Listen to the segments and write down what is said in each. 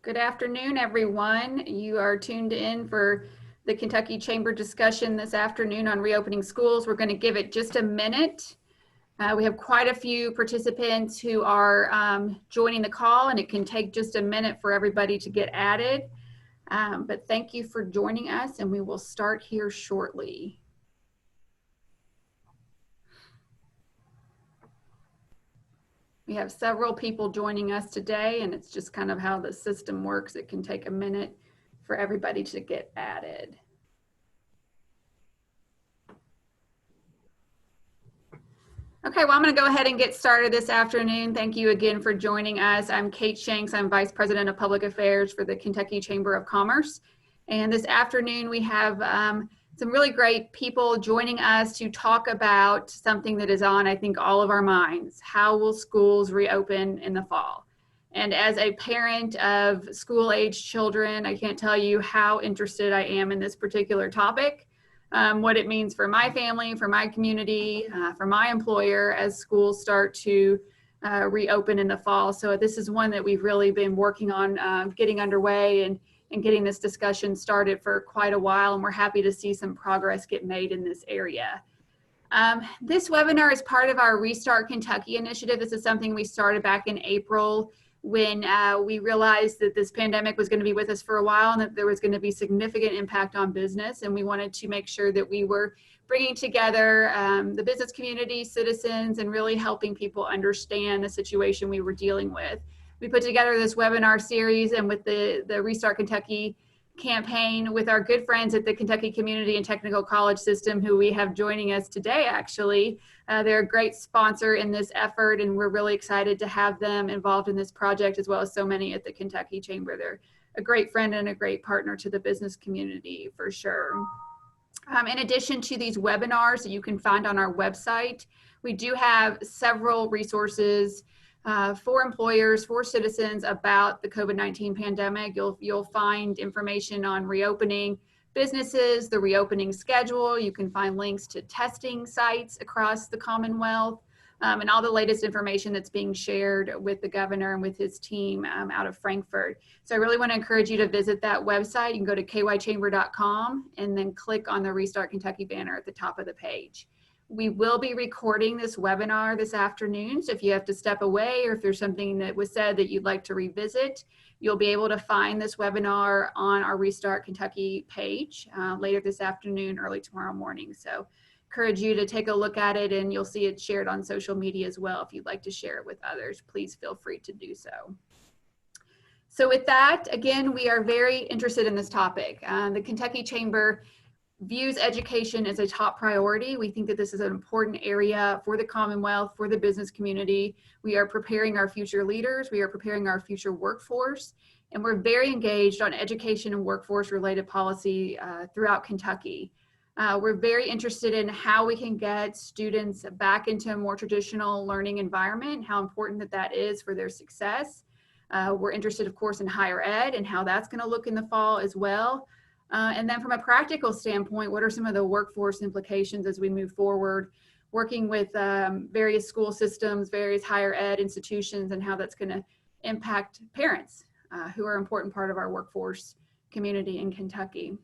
Good afternoon, everyone. You are tuned in for the Kentucky Chamber discussion this afternoon on reopening schools. We're going to give it just a minute. We have quite a few participants who are joining the call, and it can take just a minute for everybody to get added. But thank you for joining us, and we will start here shortly. We have several people joining us today, and it's just kind of how the system works. It can take a minute for everybody to get added. Okay, well, I'm going to go ahead and get started this afternoon. Thank you again for joining us. I'm Kate Shanks. I'm Vice President of Public Affairs for the Kentucky Chamber of Commerce. And this afternoon, we have some really great people joining us to talk about something that is on, I think, all of our minds. How will schools reopen in the fall? And as a parent of school-age children, I can't tell you how interested I am in this particular topic. What it means for my family, for my community, for my employer as schools start to reopen in the fall. So this is one that we've really been working on getting underway and getting this discussion started for quite a while, and we're happy to see some progress get made in this area. This webinar is part of our Restart Kentucky initiative. This is something we started back in April when we realized that this pandemic was going to be with us for a while and that there was going to be significant impact on business. And we wanted to make sure that we were bringing together the business community, citizens, and really helping people understand the situation we were dealing with. We put together this webinar series and with the Restart Kentucky campaign with our good friends at the Kentucky Community and Technical College System, who we have joining us today, actually. They're a great sponsor in this effort, and we're really excited to have them involved in this project, as well as so many at the Kentucky Chamber. They're a great friend and a great partner to the business community, for sure. In addition to these webinars that you can find on our website, we do have several resources for employers, for citizens about the COVID-19 pandemic. You'll find information on reopening businesses, the reopening schedule. You can find links to testing sites across the Commonwealth, and all the latest information that's being shared with the governor and with his team out of Frankfurt. So I really want to encourage you to visit that website. You can go to kychamber.com and then click on the Restart Kentucky banner at the top of the page. We will be recording this webinar this afternoon, so if you have to step away or if there's something that was said that you'd like to revisit, you'll be able to find this webinar on our Restart Kentucky page later this afternoon, early tomorrow morning. So encourage you to take a look at it, and you'll see it shared on social media as well. If you'd like to share it with others, please feel free to do so. So with that, again, we are very interested in this topic. The Kentucky Chamber views education as a top priority. We think that this is an important area for the Commonwealth, for the business community. We are preparing our future leaders. We are preparing our future workforce. And we're very engaged on education and workforce related policy throughout Kentucky. We're very interested in how we can get students back into a more traditional learning environment, how important that is for their success. We're interested, of course, in higher ed and how that's going to look in the fall as well. And then from a practical standpoint, what are some of the workforce implications as we move forward, working with various school systems, various higher ed institutions, and how that's going to impact parents who are an important part of our workforce community in Kentucky.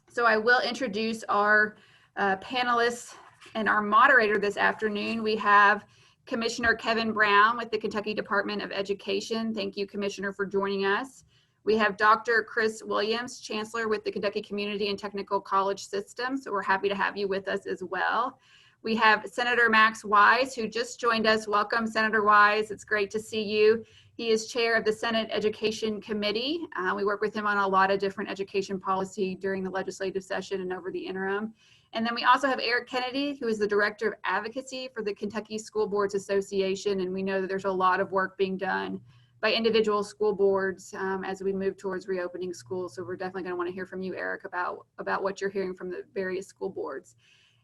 So I will introduce our panelists and our moderator this afternoon. We have Commissioner Kevin Brown with the Kentucky Department of Education. Thank you, Commissioner, for joining us. We have Dr. Chris Williams, Chancellor with the Kentucky Community and Technical College System, so we're happy to have you with us as well. We have Senator Max Wise, who just joined us. Welcome, Senator Wise. It's great to see you. He is chair of the Senate Education Committee. We work with him on a lot of different education policy during the legislative session and over the interim. And then we also have Eric Kennedy, who is the Director of Advocacy for the Kentucky School Boards Association, and we know that there's a lot of work being done by individual school boards as we move towards reopening schools. So we're definitely going to want to hear from you, Eric, about what you're hearing from the various school boards.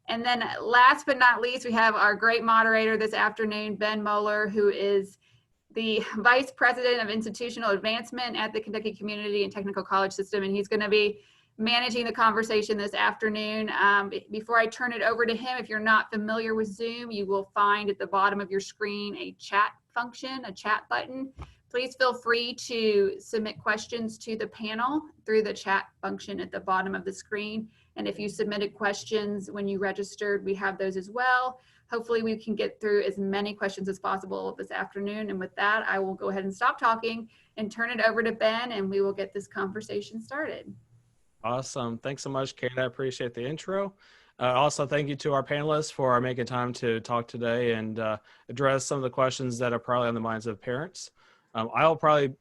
And then last but not least, we have our great moderator this afternoon, Ben Mohler, who is the Vice President of Institutional Advancement at the Kentucky Community and Technical College System, and he's going to be managing the conversation this afternoon. Before I turn it over to him, if you're not familiar with Zoom, you will find at the bottom of your screen a chat function, a chat button. Please feel free to submit questions to the panel through the chat function at the bottom of the screen. And if you submitted questions when you registered, we have those as well. Hopefully we can get through as many questions as possible this afternoon. And with that, I will go ahead and stop talking and turn it over to Ben, and we will get this conversation started. Awesome. Thanks so much, Kate. I appreciate the intro. Also, thank you to our panelists for making time to talk today and address some of the questions that are probably on the minds of parents. I'll probably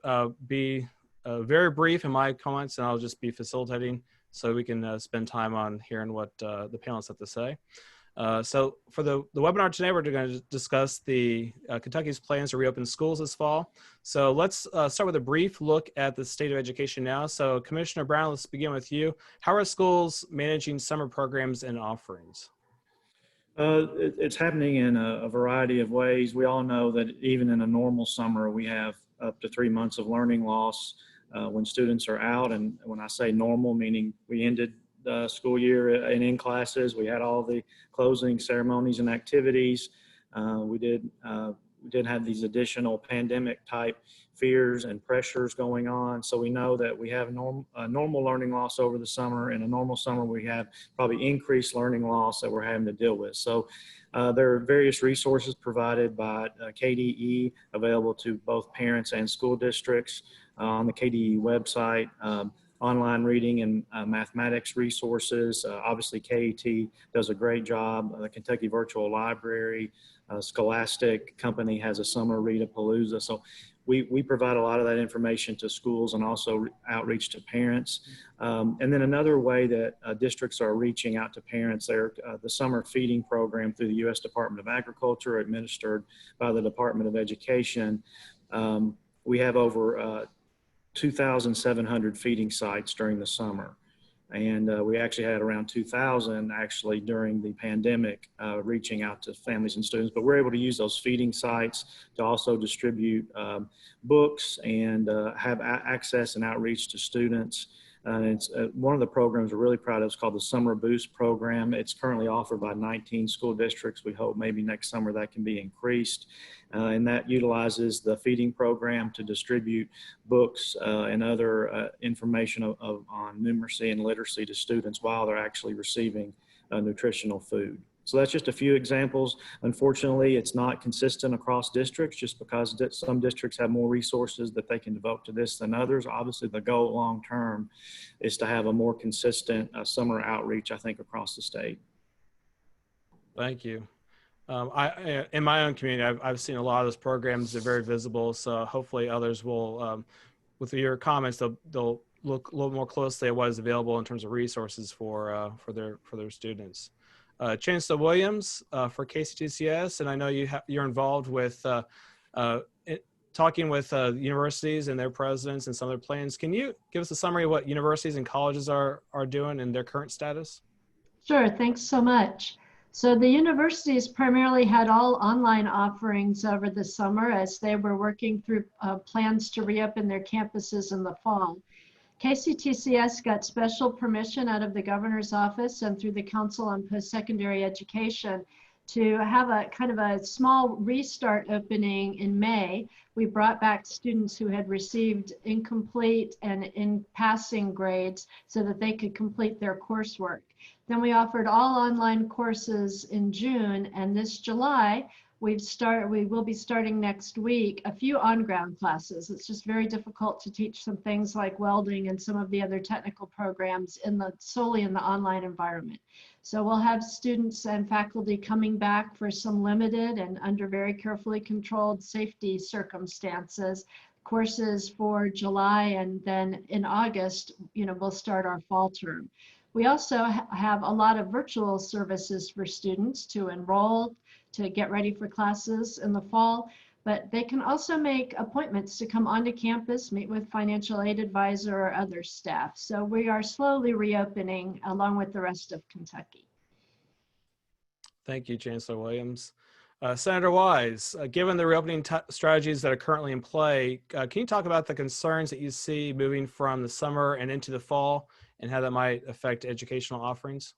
be very brief in my comments, and I'll just be facilitating so we can spend time on hearing what the panelists have to say. So for the webinar today, we're going to discuss the Kentucky's plans to reopen schools this fall. So let's start with a brief look at the state of education now. So Commissioner Brown, let's begin with you. How are schools managing summer programs and offerings? It's happening in a variety of ways. We all know that even in a normal summer, we have up to 3 months of learning loss when students are out. And when I say normal, meaning we ended the school year and in classes, we had all the closing ceremonies and activities. We did have these additional pandemic type fears and pressures going on. So we know that we have normal learning loss over the summer. In a normal summer, we have probably increased learning loss that we're having to deal with. So there are various resources provided by KDE available to both parents and school districts on the KDE website. Online reading and mathematics resources. Obviously, KET does a great job. The Kentucky Virtual Library, Scholastic Company has a summer read-a-palooza. So we provide a lot of that information to schools and also outreach to parents. And then another way that districts are reaching out to parents, they're the summer feeding program through the U.S. Department of Agriculture, administered by the Department of Education. We have over 2,700 feeding sites during the summer. And we actually had around 2,000 actually during the pandemic reaching out to families and students. But we're able to use those feeding sites to also distribute books and have access and outreach to students. It's one of the programs we're really proud of is called the Summer Boost program. It's currently offered by 19 school districts. We hope maybe next summer that can be increased. And that utilizes the feeding program to distribute books and other information on numeracy and literacy to students while they're actually receiving nutritional food. So that's just a few examples. Unfortunately, it's not consistent across districts just because some districts have more resources that they can devote to this than others. Obviously, the goal long term is to have a more consistent summer outreach, I think, across the state. Thank you. In my own community, I've seen a lot of those programs. They're very visible. So hopefully others will, with your comments, they'll look a little more closely at what is available in terms of resources for their students. Chancellor Williams for KCTCS, and I know you're involved with talking with universities and their presidents and some of their plans. Can you give us a summary of what universities and colleges are doing in their current status? Sure, thanks so much. So the universities primarily had all online offerings over the summer as they were working through plans to reopen their campuses in the fall. KCTCS got special permission out of the governor's office and through the Council on Post-Secondary Education to have a kind of a small restart opening in May. We brought back students who had received incomplete and in passing grades so that they could complete their coursework. Then we offered all online courses in June, and this July, we will be starting next week a few on-ground classes. It's just very difficult to teach some things like welding and some of the other technical programs solely in the online environment. So we'll have students and faculty coming back for some limited and under very carefully controlled safety circumstances courses for July, and then in August, we'll start our fall term. We also have a lot of virtual services for students to enroll, to get ready for classes in the fall, but they can also make appointments to come onto campus, meet with financial aid advisor or other staff. So we are slowly reopening along with the rest of Kentucky. Thank you, Chancellor Williams. Senator Wise, given the reopening strategies that are currently in play, can you talk about the concerns that you see moving from the summer and into the fall and how that might affect educational offerings?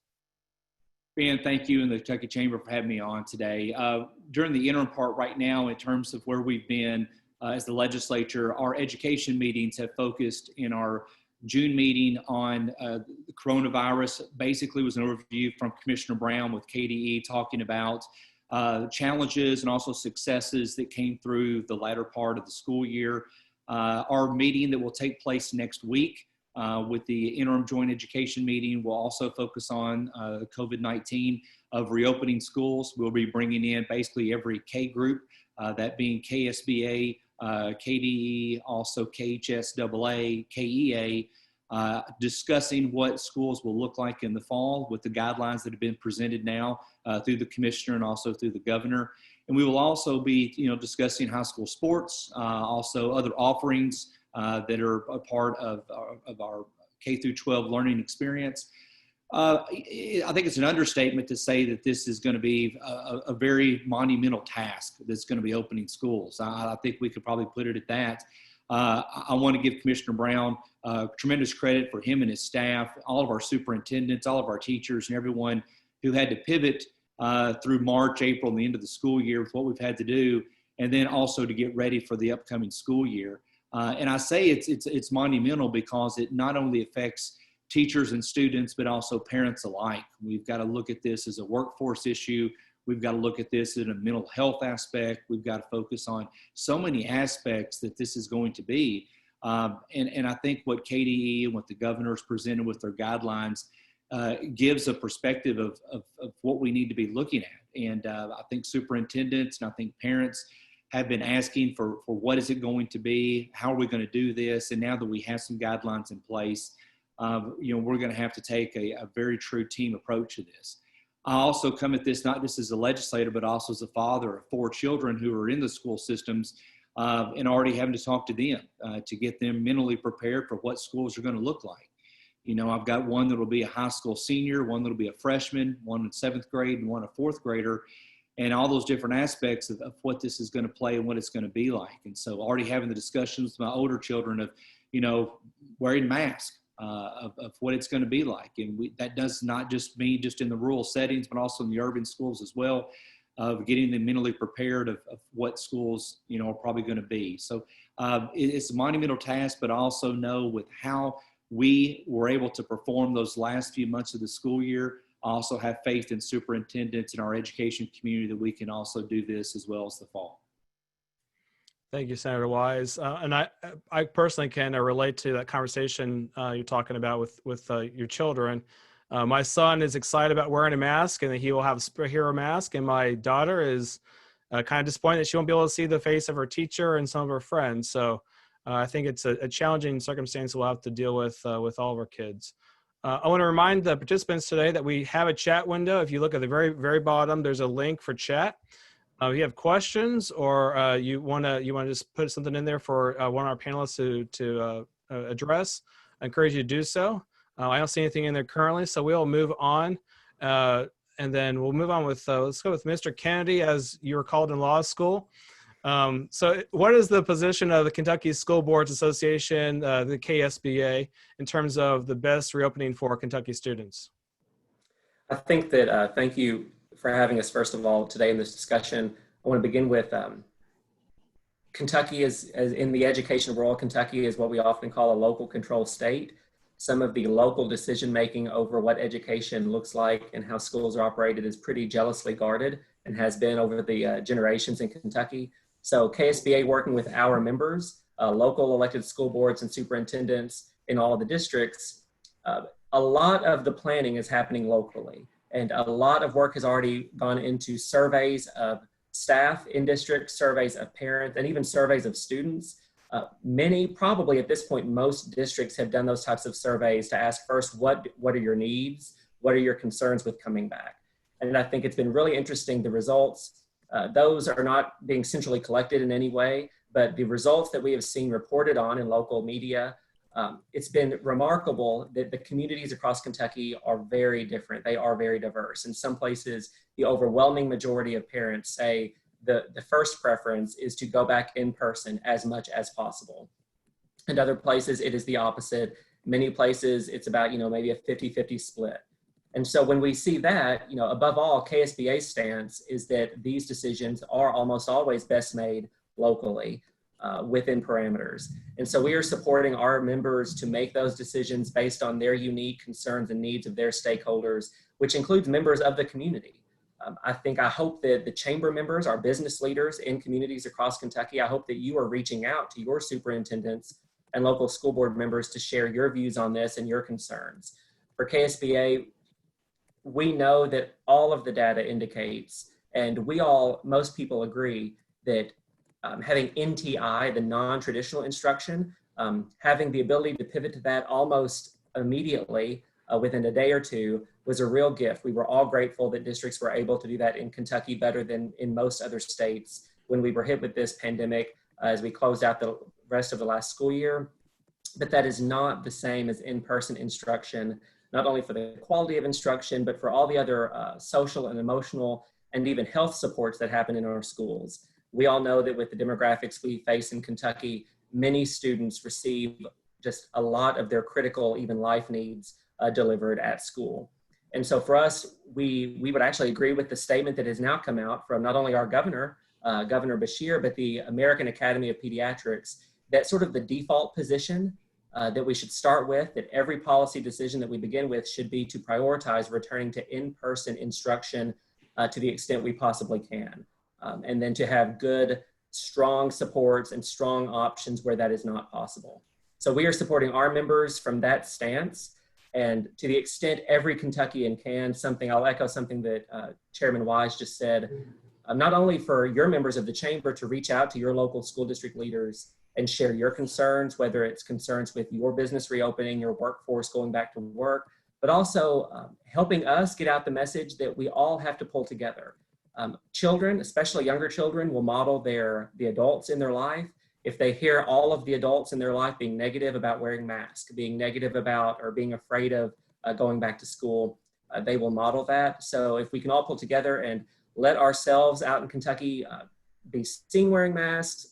Ben, thank you and the Kentucky Chamber for having me on today. During the interim part right now, in terms of where we've been, as the legislature, our education meetings have focused in our June meeting on the coronavirus. Basically was an overview from Commissioner Brown with KDE talking about challenges and also successes that came through the latter part of the school year. Our meeting that will take place next week with the interim joint education meeting will also focus on COVID-19 of reopening schools. We'll be bringing in basically every K group, that being KSBA, KDE, also KHSAA, KEA, discussing what schools will look like in the fall with the guidelines that have been presented now through the commissioner and also through the governor. And we will also be, discussing high school sports, also other offerings that are a part of our K through 12 learning experience. I think it's an understatement to say that this is going to be a very monumental task that's going to be opening schools. I think we could probably put it at that. I want to give Commissioner Brown tremendous credit for him and his staff, all of our superintendents, all of our teachers, and everyone who had to pivot through March, April, and the end of the school year with what we've had to do, and then also to get ready for the upcoming school year. And I say it's monumental because it not only affects teachers and students, but also parents alike. We've got to look at this as a workforce issue. We've got to look at this in a mental health aspect. We've got to focus on so many aspects that this is going to be. And I think what KDE and what the governor's presented with their guidelines gives a perspective of what we need to be looking at. And I think superintendents and I think parents have been asking for what is it going to be? How are we going to do this? And now that we have some guidelines in place, we're going to have to take a very true team approach to this. I also come at this not just as a legislator, but also as a father of 4 children who are in the school systems and already having to talk to them to get them mentally prepared for what schools are going to look like. I've got one that will be a high school senior, one that will be a freshman, one in 7th grade, and one a 4th grader, and all those different aspects of what this is going to play and what it's going to be like. And so already having the discussions with my older children of, wearing masks. Of what it's going to be like. And that does not just mean just in the rural settings, but also in the urban schools as well, of getting them mentally prepared of what schools, are probably going to be. So it's a monumental task, but I also know with how we were able to perform those last few months of the school year, I also have faith in superintendents and our education community that we can also do this as well as the fall. Thank you, Senator Wise. And I personally can relate to that conversation you're talking about with your children. My son is excited about wearing a mask and that he will have a superhero mask. And my daughter is kind of disappointed that she won't be able to see the face of her teacher and some of her friends. So I think it's a challenging circumstance we'll have to deal with all of our kids. I want to remind the participants today that we have a chat window. If you look at the very, very bottom, there's a link for chat. If you have questions or you want to just put something in there for one of our panelists to address, I encourage you to do so. I don't see anything in there currently, so we'll move on. And then we'll move on with, let's go with Mr. Kennedy, as you were called in law school. So what is the position of the Kentucky School Boards Association, the KSBA, in terms of the best reopening for Kentucky students? I think that, thank you for having us, first of all, today in this discussion. I want to begin with Kentucky is, as in the education world, Kentucky is what we often call a local control state. Some of the local decision-making over what education looks like and how schools are operated is pretty jealously guarded and has been over the generations in Kentucky. So KSBA, working with our members, local elected school boards and superintendents in all of the districts, a lot of the planning is happening locally. And a lot of work has already gone into surveys of staff in districts, surveys of parents, and even surveys of students. Many, probably at this point, most districts have done those types of surveys to ask first, what are your needs? What are your concerns with coming back? And I think it's been really interesting, the results. Those are not being centrally collected in any way, but the results that we have seen reported on in local media, it's been remarkable that the communities across Kentucky are very different. They are very diverse. In some places, the overwhelming majority of parents say the first preference is to go back in person as much as possible. In other places, it is the opposite. Many places, it's about, maybe a 50-50 split. And so when we see that, above all, KSBA's stance is that these decisions are almost always best made locally. within parameters. And so we are supporting our members to make those decisions based on their unique concerns and needs of their stakeholders, which includes members of the community. I hope that the chamber members, our business leaders in communities across Kentucky, I hope that you are reaching out to your superintendents and local school board members to share your views on this and your concerns. For KSBA, we know that all of the data indicates, and most people agree, that having NTI, the non-traditional instruction, having the ability to pivot to that almost immediately within a day or two was a real gift. We were all grateful that districts were able to do that in Kentucky better than in most other states when we were hit with this pandemic as we closed out the rest of the last school year. But that is not the same as in-person instruction, not only for the quality of instruction, but for all the other social and emotional and even health supports that happen in our schools. We all know that with the demographics we face in Kentucky, many students receive just a lot of their critical, even life needs delivered at school. And so for us, we would actually agree with the statement that has now come out from not only our governor, Governor Beshear, but the American Academy of Pediatrics, that sort of the default position that we should start with, that every policy decision that we begin with should be to prioritize returning to in-person instruction to the extent we possibly can. And then to have good, strong supports and strong options where that is not possible. So we are supporting our members from that stance. And to the extent every Kentuckian can, I'll echo something that Chairman Wise just said, not only for your members of the chamber to reach out to your local school district leaders and share your concerns, whether it's concerns with your business reopening, your workforce going back to work, but also helping us get out the message that we all have to pull together. Children, especially younger children, will model the adults in their life. If they hear all of the adults in their life being negative about wearing masks, being negative about or being afraid of going back to school, they will model that. So if we can all pull together and let ourselves out in Kentucky be seen wearing masks,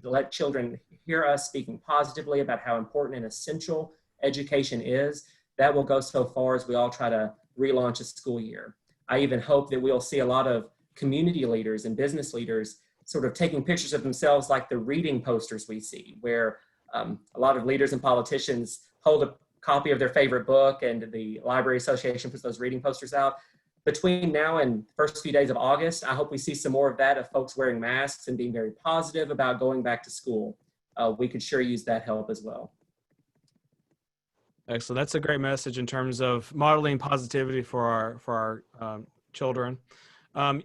let children hear us speaking positively about how important and essential education is, that will go so far as we all try to relaunch a school year. I even hope that we'll see a lot of community leaders and business leaders sort of taking pictures of themselves like the reading posters we see, where a lot of leaders and politicians hold a copy of their favorite book and the Library Association puts those reading posters out. Between now and the first few days of August, I hope we see some more of that, of folks wearing masks and being very positive about going back to school. We could sure use that help as well. Excellent. That's a great message in terms of modeling positivity for our children.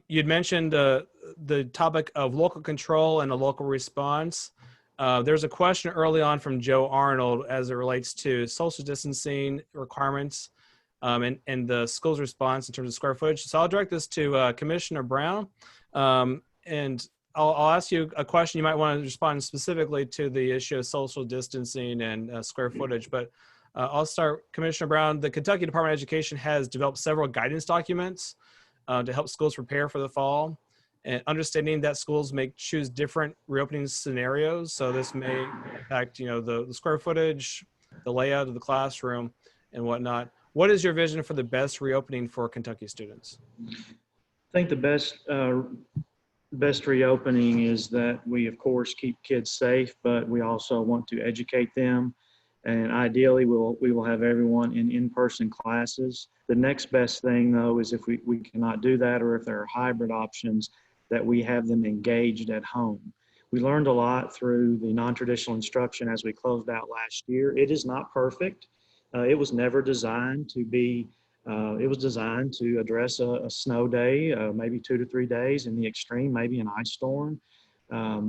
You'd mentioned the topic of local control and a local response. There's a question early on from Joe Arnold as it relates to social distancing requirements and the school's response in terms of square footage. So I'll direct this to Commissioner Brown, and I'll ask you a question. You might want to respond specifically to the issue of social distancing and square footage, but I'll start, Commissioner Brown. The Kentucky Department of Education has developed several guidance documents to help schools prepare for the fall, and understanding that schools may choose different reopening scenarios. So this may impact, the square footage, the layout of the classroom, and whatnot. What is your vision for the best reopening for Kentucky students? I think the best reopening is that we, of course, keep kids safe, but we also want to educate them. And ideally, we will have everyone in-person classes. The next best thing, though, is if we cannot do that, or if there are hybrid options, that we have them engaged at home. We learned a lot through the non-traditional instruction as we closed out last year. It is not perfect. It was never designed to be, it was designed to address a snow day, maybe 2 to 3 days, in the extreme, maybe an ice storm.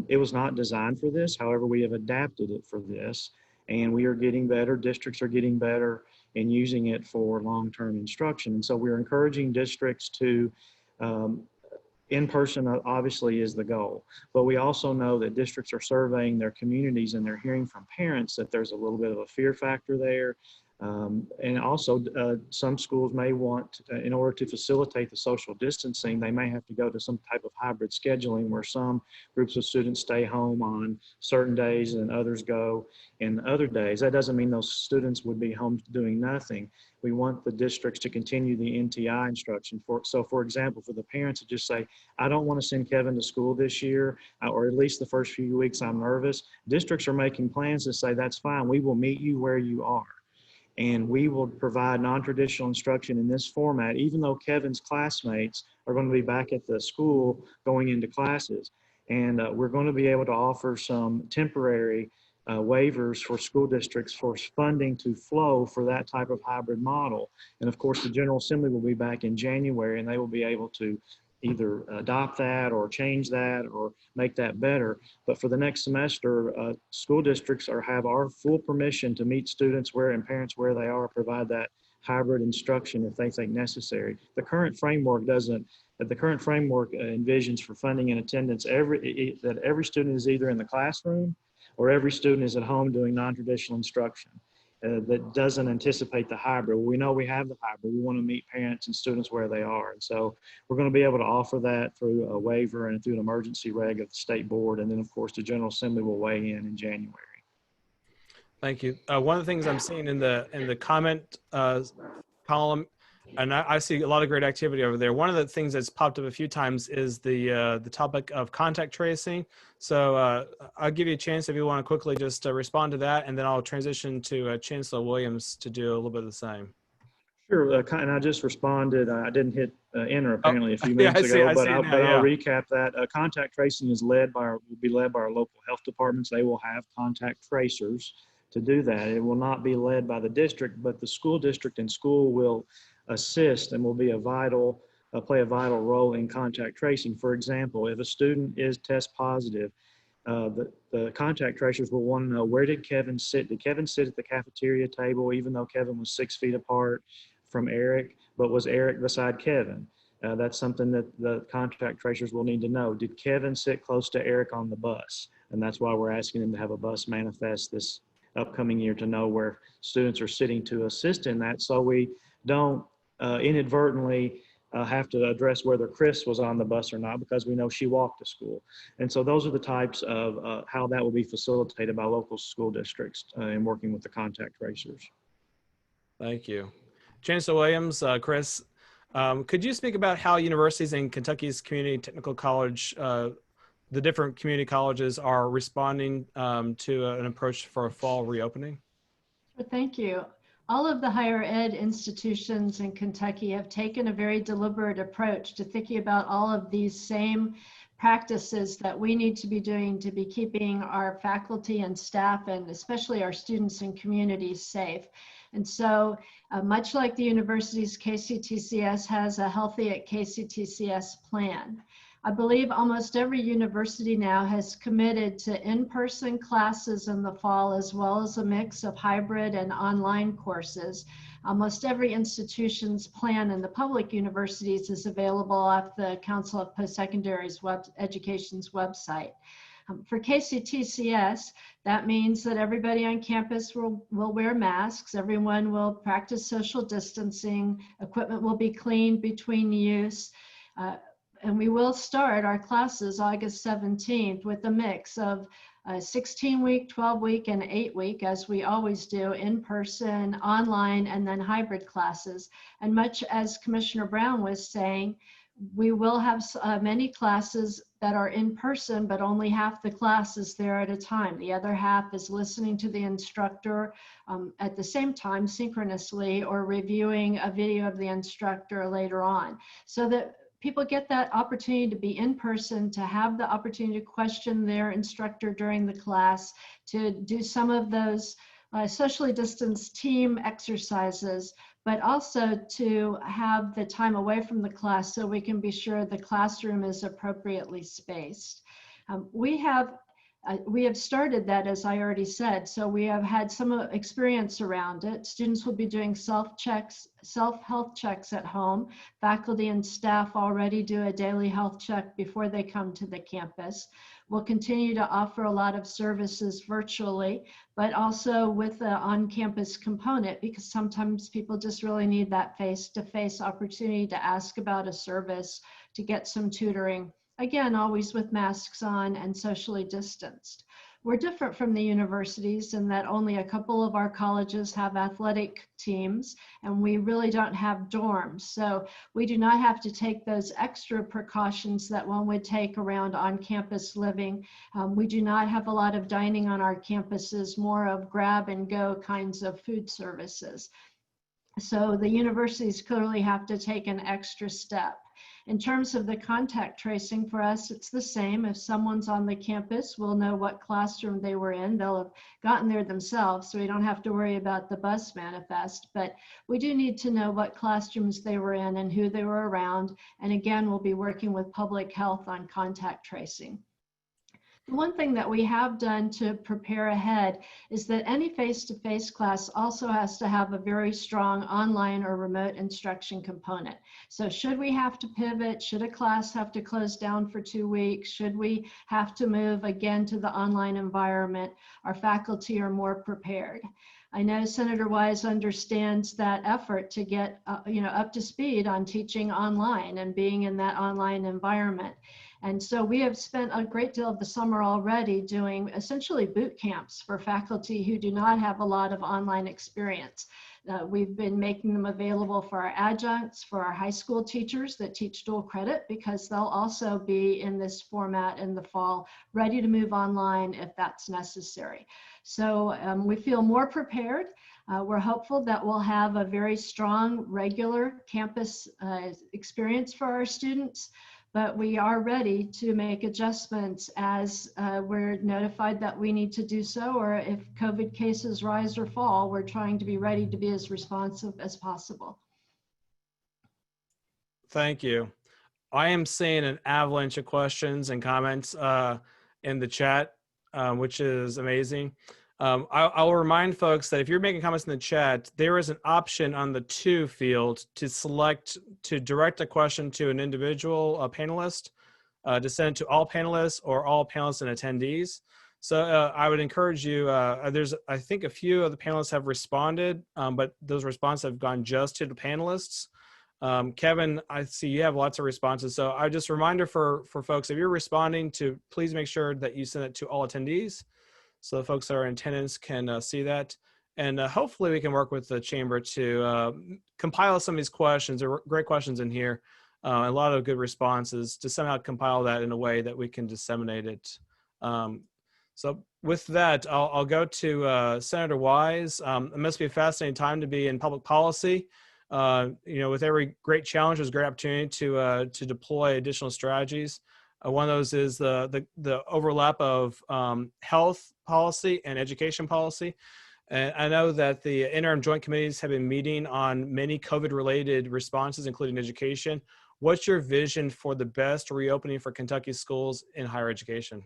It was not designed for this. However, we have adapted it for this. And we are getting better, districts are getting better in using it for long-term instruction. And so we're encouraging districts to, in-person obviously is the goal, but we also know that districts are surveying their communities and they're hearing from parents that there's a little bit of a fear factor there. And also, some schools may want, in order to facilitate the social distancing, they may have to go to some type of hybrid scheduling where some groups of students stay home on certain days and others go in other days. That doesn't mean those students would be home doing nothing. We want the districts to continue the NTI instruction. So for example, for the parents to just say, I don't want to send Kevin to school this year, or at least the first few weeks I'm nervous. Districts are making plans to say, that's fine. We will meet you where you are. And we will provide non-traditional instruction in this format, even though Kevin's classmates are going to be back at the school going into classes. And we're going to be able to offer some temporary waivers for school districts for funding to flow for that type of hybrid model. And of course, the General Assembly will be back in January, and they will be able to either adopt that or change that or make that better. But for the next semester, school districts have our full permission to meet students where and parents where they are, provide that hybrid instruction if they think necessary. The current framework envisions for funding and attendance that every student is either in the classroom or every student is at home doing non-traditional instruction. That doesn't anticipate the hybrid. We know we have the hybrid. We want to meet parents and students where they are. And so we're going to be able to offer that through a waiver and through an emergency reg of the state board. And then of course the General Assembly will weigh in January. Thank you. One of the things I'm seeing in the comment column, and I see a lot of great activity over there. One of the things that's popped up a few times is the topic of contact tracing. So I'll give you a chance if you want to quickly just respond to that, and then I'll transition to Chancellor Williams to do a little bit of the same. Sure, and I just responded. I didn't hit enter apparently a few minutes ago, but I'll recap that. Contact tracing is will be led by our local health departments. They will have contact tracers to do that. It will not be led by the district, but the school district and school will assist and will be play a vital role in contact tracing. For example, if a student is test positive, the contact tracers will want to know, where did Kevin sit? Did Kevin sit at the cafeteria table, even though Kevin was 6 feet apart from Eric, but was Eric beside Kevin? That's something that the contact tracers will need to know. Did Kevin sit close to Eric on the bus? And that's why we're asking them to have a bus manifest this upcoming year to know where students are sitting to assist in that, so we don't inadvertently have to address whether Chris was on the bus or not, because we know she walked to school. And so those are the types of how that will be facilitated by local school districts in working with the contact tracers. Thank you. Chancellor Williams, Chris, could you speak about how universities in Kentucky's community technical college, the different community colleges are responding to an approach for a fall reopening? Thank you. All of the higher ed institutions in Kentucky have taken a very deliberate approach to thinking about all of these same practices that we need to be doing to be keeping our faculty and staff, and especially our students and communities, safe. And so much like the university's KCTCS has a Healthy at KCTCS plan, I believe almost every university now has committed to in-person classes in the fall, as well as a mix of hybrid and online courses. Almost every institution's plan in the public universities is available off the Council of Post-Secondary Education's website. For KCTCS, that means that everybody on campus will wear masks, everyone will practice social distancing, equipment will be cleaned between use, and we will start our classes August 17th with a mix of 16-week, 12-week, and 8-week, as we always do, in person, online, and then hybrid classes. And much as Commissioner Brown was saying, we will have many classes that are in person, but only half the class is there at a time. The other half is listening to the instructor at the same time, synchronously, or reviewing a video of the instructor later on, so that people get that opportunity to be in person, to have the opportunity to question their instructor during the class, to do some of those socially distanced team exercises, but also to have the time away from the class so we can be sure the classroom is appropriately spaced. We have We have started that, as I already said. So we have had some experience around it. Students will be doing self-health checks at home. Faculty and staff already do a daily health check before they come to the campus. We'll continue to offer a lot of services virtually, but also with the on-campus component, because sometimes people just really need that face-to-face opportunity to ask about a service, to get some tutoring. Again, always with masks on and socially distanced. We're different from the universities in that only a couple of our colleges have athletic teams, and we really don't have dorms. So we do not have to take those extra precautions that one would take around on-campus living. We do not have a lot of dining on our campuses, more of grab and go kinds of food services. So the universities clearly have to take an extra step. In terms of the contact tracing, for us, it's the same. If someone's on the campus, we'll know what classroom they were in. They'll have gotten there themselves, so we don't have to worry about the bus manifest. But we do need to know what classrooms they were in and who they were around. And again, we'll be working with public health on contact tracing. One thing that we have done to prepare ahead is that any face-to-face class also has to have a very strong online or remote instruction component. So should we have to pivot, should a class have to close down for 2 weeks, should we have to move again to the online environment, our faculty are more prepared. I know Senator Wise understands that effort to get up to speed on teaching online and being in that online environment. And so we have spent a great deal of the summer already doing essentially boot camps for faculty who do not have a lot of online experience. We've been making them available for our adjuncts, for our high school teachers that teach dual credit, because they'll also be in this format in the fall, ready to move online if that's necessary. So we feel more prepared. We're hopeful that we'll have a very strong, regular campus experience for our students. But we are ready to make adjustments as we're notified that we need to do so, or if COVID cases rise or fall, we're trying to be ready to be as responsive as possible. Thank you. I am seeing an avalanche of questions and comments in the chat, which is amazing. I will remind folks that if you're making comments in the chat, there is an option on the to field to select, to direct a question to an individual panelist, to send it to all panelists or all panelists and attendees. So I would encourage you, I think a few of the panelists have responded, but those responses have gone just to the panelists. Kevin, I see you have lots of responses. So I just reminder for folks, if you're responding, to please make sure that you send it to all attendees, so the folks that are in attendance can see that. And hopefully we can work with the chamber to compile some of these questions. There are great questions in here, a lot of good responses, to somehow compile that in a way that we can disseminate it. So with that, I'll go to Senator Wise. It must be a fascinating time to be in public policy. With every great challenge, there's a great opportunity to deploy additional strategies. One of those is the overlap of health policy and education policy. And I know that the interim joint committees have been meeting on many COVID-related responses, including education. What's your vision for the best reopening for Kentucky schools in higher education?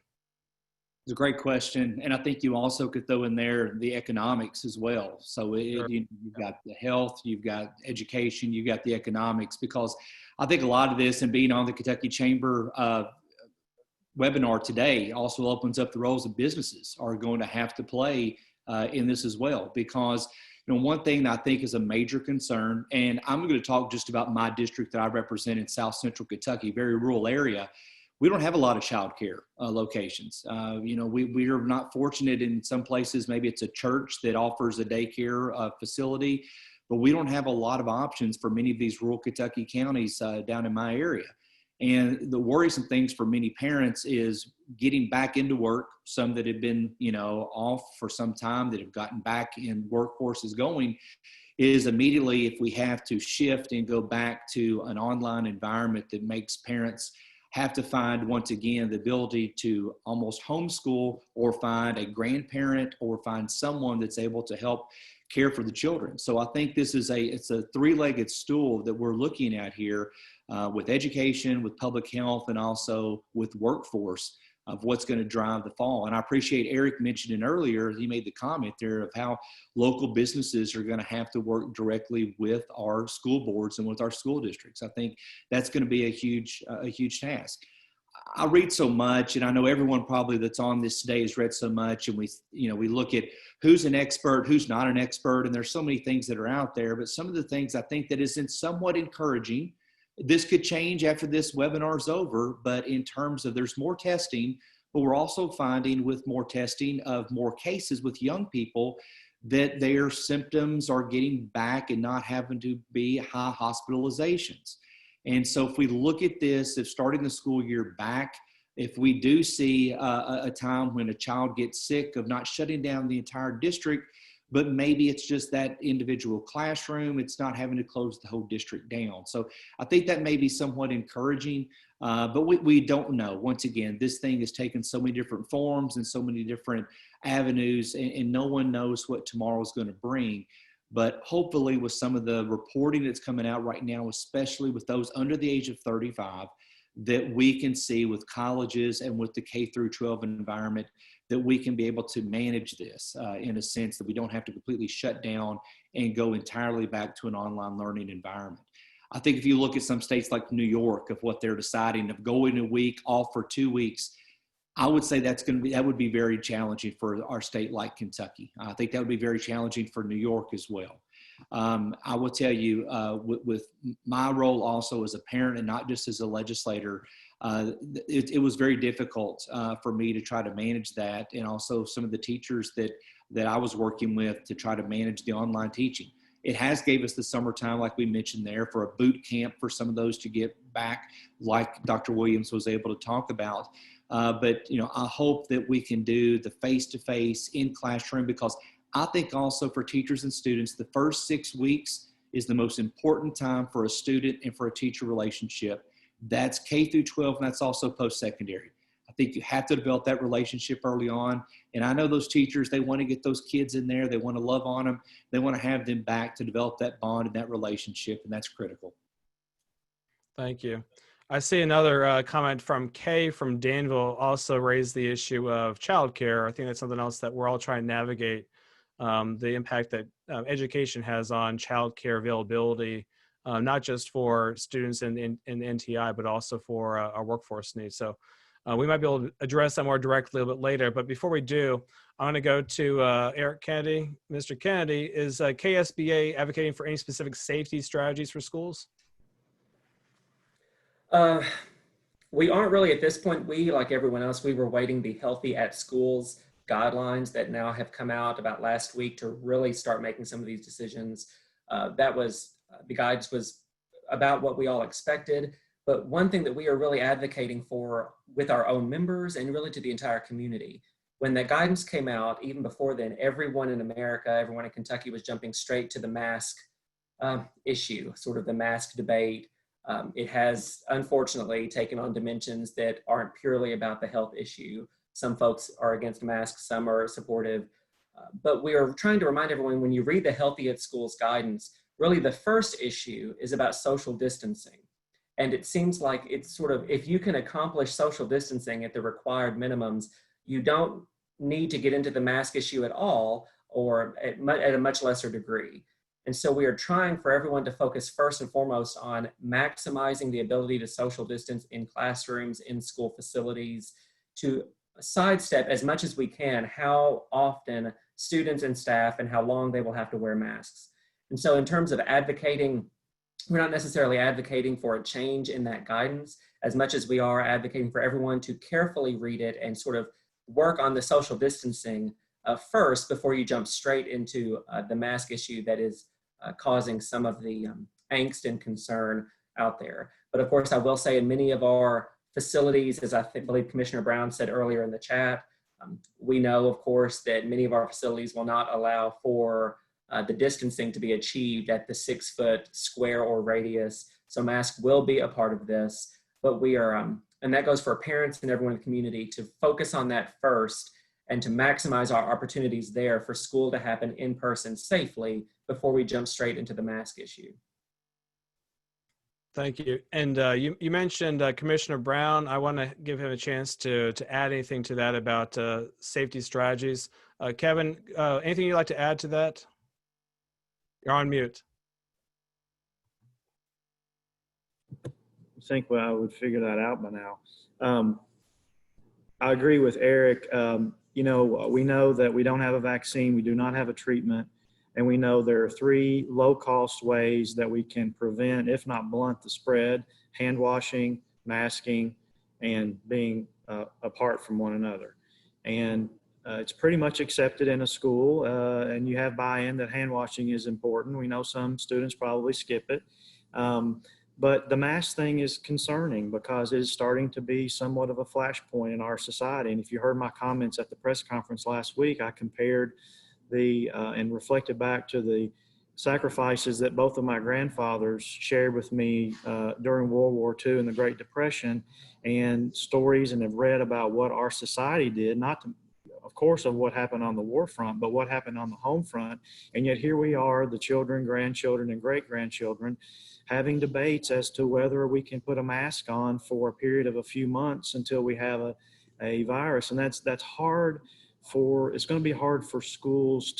It's a great question. And I think you also could throw in there the economics as well. So Sure. You've got the health, you've got education, you've got the economics, because I think a lot of this, and being on the Kentucky Chamber webinar today, also opens up the roles of businesses are going to have to play in this as well. Because one thing that I think is a major concern, and I'm going to talk just about my district that I represent in South Central Kentucky, very rural area. We don't have a lot of childcare locations. We are not fortunate in some places. Maybe it's a church that offers a daycare facility, but we don't have a lot of options for many of these rural Kentucky counties down in my area. And the worrisome things for many parents is getting back into work. Some that have been, off for some time, that have gotten back in workforces going, is immediately if we have to shift and go back to an online environment that makes parents have to find, once again, the ability to almost homeschool or find a grandparent or find someone that's able to help care for the children. So I think this is it's a three-legged stool that we're looking at here with education, with public health, and also with workforce. of what's going to drive the fall. And I appreciate Eric mentioned it earlier. He made the comment there of how local businesses are going to have to work directly with our school boards and with our school districts. I think that's going to be a huge task. I read so much, and I know everyone probably that's on this today has read so much, and we look at who's an expert, who's not an expert, and there's so many things that are out there. But some of the things I think that is somewhat encouraging. This could change after this webinar is over, but in terms of there's more testing, but we're also finding with more testing of more cases with young people that their symptoms are getting back and not having to be high hospitalizations. And so if we look at this, if starting the school year back, if we do see a time when a child gets sick, of not shutting down the entire district, but maybe it's just that individual classroom, it's not having to close the whole district down. So I think that may be somewhat encouraging, but we don't know. Once again, this thing has taken so many different forms and so many different avenues, and no one knows what tomorrow is going to bring. But hopefully with some of the reporting that's coming out right now, especially with those under the age of 35, that we can see with colleges and with the K through 12 environment, that we can be able to manage this in a sense that we don't have to completely shut down and go entirely back to an online learning environment. I think if you look at some states like New York, of what they're deciding of going a week, off for 2 weeks, I would say that would be very challenging for our state like Kentucky. I think that would be very challenging for New York as well. I will tell you, with my role also as a parent and not just as a legislator, it was very difficult for me to try to manage that, and also some of the teachers that I was working with to try to manage the online teaching. It has gave us the summertime, like we mentioned there, for a boot camp for some of those to get back, like Dr. Williams was able to talk about. But I hope that we can do the face-to-face in classroom, because I think also for teachers and students, the first 6 weeks is the most important time for a student and for a teacher relationship. That's K through 12, and that's also post-secondary. I think you have to develop that relationship early on. And I know those teachers, they want to get those kids in there. They want to love on them. They want to have them back to develop that bond and that relationship, and that's critical. Thank you. I see another comment from Kay from Danville also raised the issue of childcare. I think that's something else that we're all trying to navigate, the impact that education has on childcare availability, not just for students in NTI, but also for our workforce needs. So we might be able to address that more directly a little bit later. But before we do, I'm going to go to Eric Kennedy. Mr. Kennedy, is KSBA advocating for any specific safety strategies for schools? We aren't really at this point. We, like everyone else, we were waiting the Healthy at Schools guidelines that now have come out about last week to really start making some of these decisions. The guidance was about what we all expected. But one thing that we are really advocating for with our own members and really to the entire community, when that guidance came out, even before then, everyone in America, everyone in Kentucky was jumping straight to the mask issue, sort of the mask debate. It has unfortunately taken on dimensions that aren't purely about the health issue. Some folks are against masks, some are supportive. But we are trying to remind everyone, when you read the Healthy at Schools guidance, really the first issue is about social distancing. And it seems like it's sort of, if you can accomplish social distancing at the required minimums, you don't need to get into the mask issue at all, or at a much lesser degree. And so we are trying for everyone to focus first and foremost on maximizing the ability to social distance in classrooms, in school facilities, to sidestep as much as we can how often students and staff and how long they will have to wear masks. And so in terms of advocating, we're not necessarily advocating for a change in that guidance as much as we are advocating for everyone to carefully read it and sort of work on the social distancing first before you jump straight into the mask issue that is causing some of the angst and concern out there. But of course, I will say in many of our facilities, as I believe Commissioner Brown said earlier in the chat, we know, of course, that many of our facilities will not allow for the distancing to be achieved at the 6 foot square or radius. So masks will be a part of this, but we are, and that goes for parents and everyone in the community, to focus on that first and to maximize our opportunities there for school to happen in person safely before we jump straight into the mask issue. Thank you. And you mentioned Commissioner Brown. I want to give him a chance to add anything to that about safety strategies. Kevin, anything you'd like to add to that? You're on mute. I think I would figure that out by now. I agree with Eric. You know, we know that we don't have a vaccine, we do not have a treatment, and we know there are 3 low-cost ways that we can prevent, if not blunt, the spread: hand washing, masking, and being apart from one another. And it's pretty much accepted in a school, and you have buy-in that hand washing is important. We know some students probably skip it. But the mask thing is concerning because it is starting to be somewhat of a flashpoint in our society. And if you heard my comments at the press conference last week, I compared and reflected back to the sacrifices that both of my grandfathers shared with me during World War II and the Great Depression, and stories, and have read about what our society did, not to, of course, of what happened on the war front, but what happened on the home front. And yet here we are, the children, grandchildren, and great-grandchildren, having debates as to whether we can put a mask on for a period of a few months until we have a virus. And that's hard it's going to be hard for schools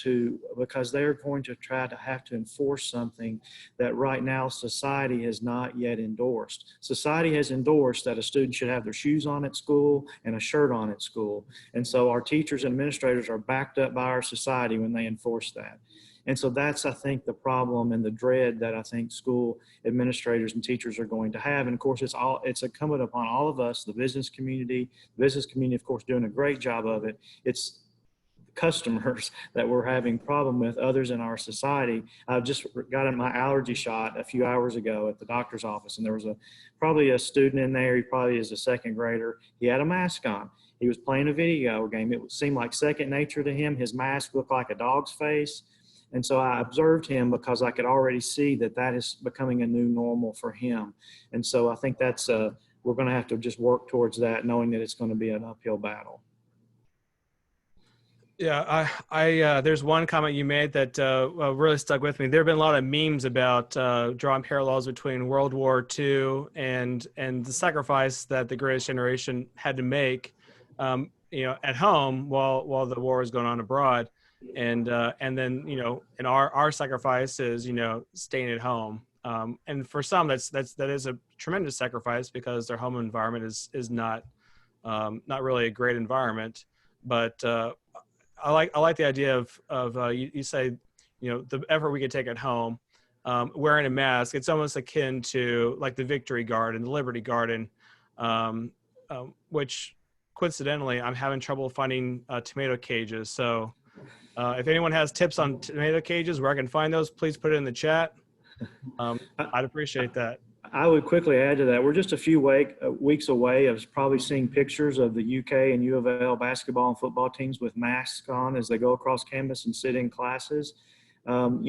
because they're going to try to have to enforce something that right now society has not yet endorsed. Society has endorsed that a student should have their shoes on at school and a shirt on at school. And so our teachers and administrators are backed up by our society when they enforce that. And so that's, I think, the problem and the dread that I think school administrators and teachers are going to have. And of course, it's incumbent upon all of us, the business community, of course, doing a great job of it. It's customers that we're having problem with, others in our society. I just got my allergy shot a few hours ago at the doctor's office, and there was probably a student in there. He probably is a second grader. He had a mask on. He was playing a video game. It seemed like second nature to him. His mask looked like a dog's face. And so I observed him because I could already see that is becoming a new normal for him. And so I think that's, we're going to have to just work towards that, knowing that it's going to be an uphill battle. Yeah, there's one comment you made that really stuck with me. There have been a lot of memes about drawing parallels between World War II and the sacrifice that the greatest generation had to make, at home while the war was going on abroad. And then, and our sacrifice is, staying at home. And for some, that is a tremendous sacrifice because their home environment is not really a great environment. But I like the idea of you say, the effort we could take at home, wearing a mask. It's almost akin to like the Victory Garden, the Liberty Garden, which coincidentally I'm having trouble finding tomato cages. So if anyone has tips on tomato cages where I can find those, please put it in the chat. I'd appreciate that. I would quickly add to that. We're just a few weeks away of probably seeing pictures of the UK and U of L basketball and football teams with masks on as they go across campus and sit in classes. And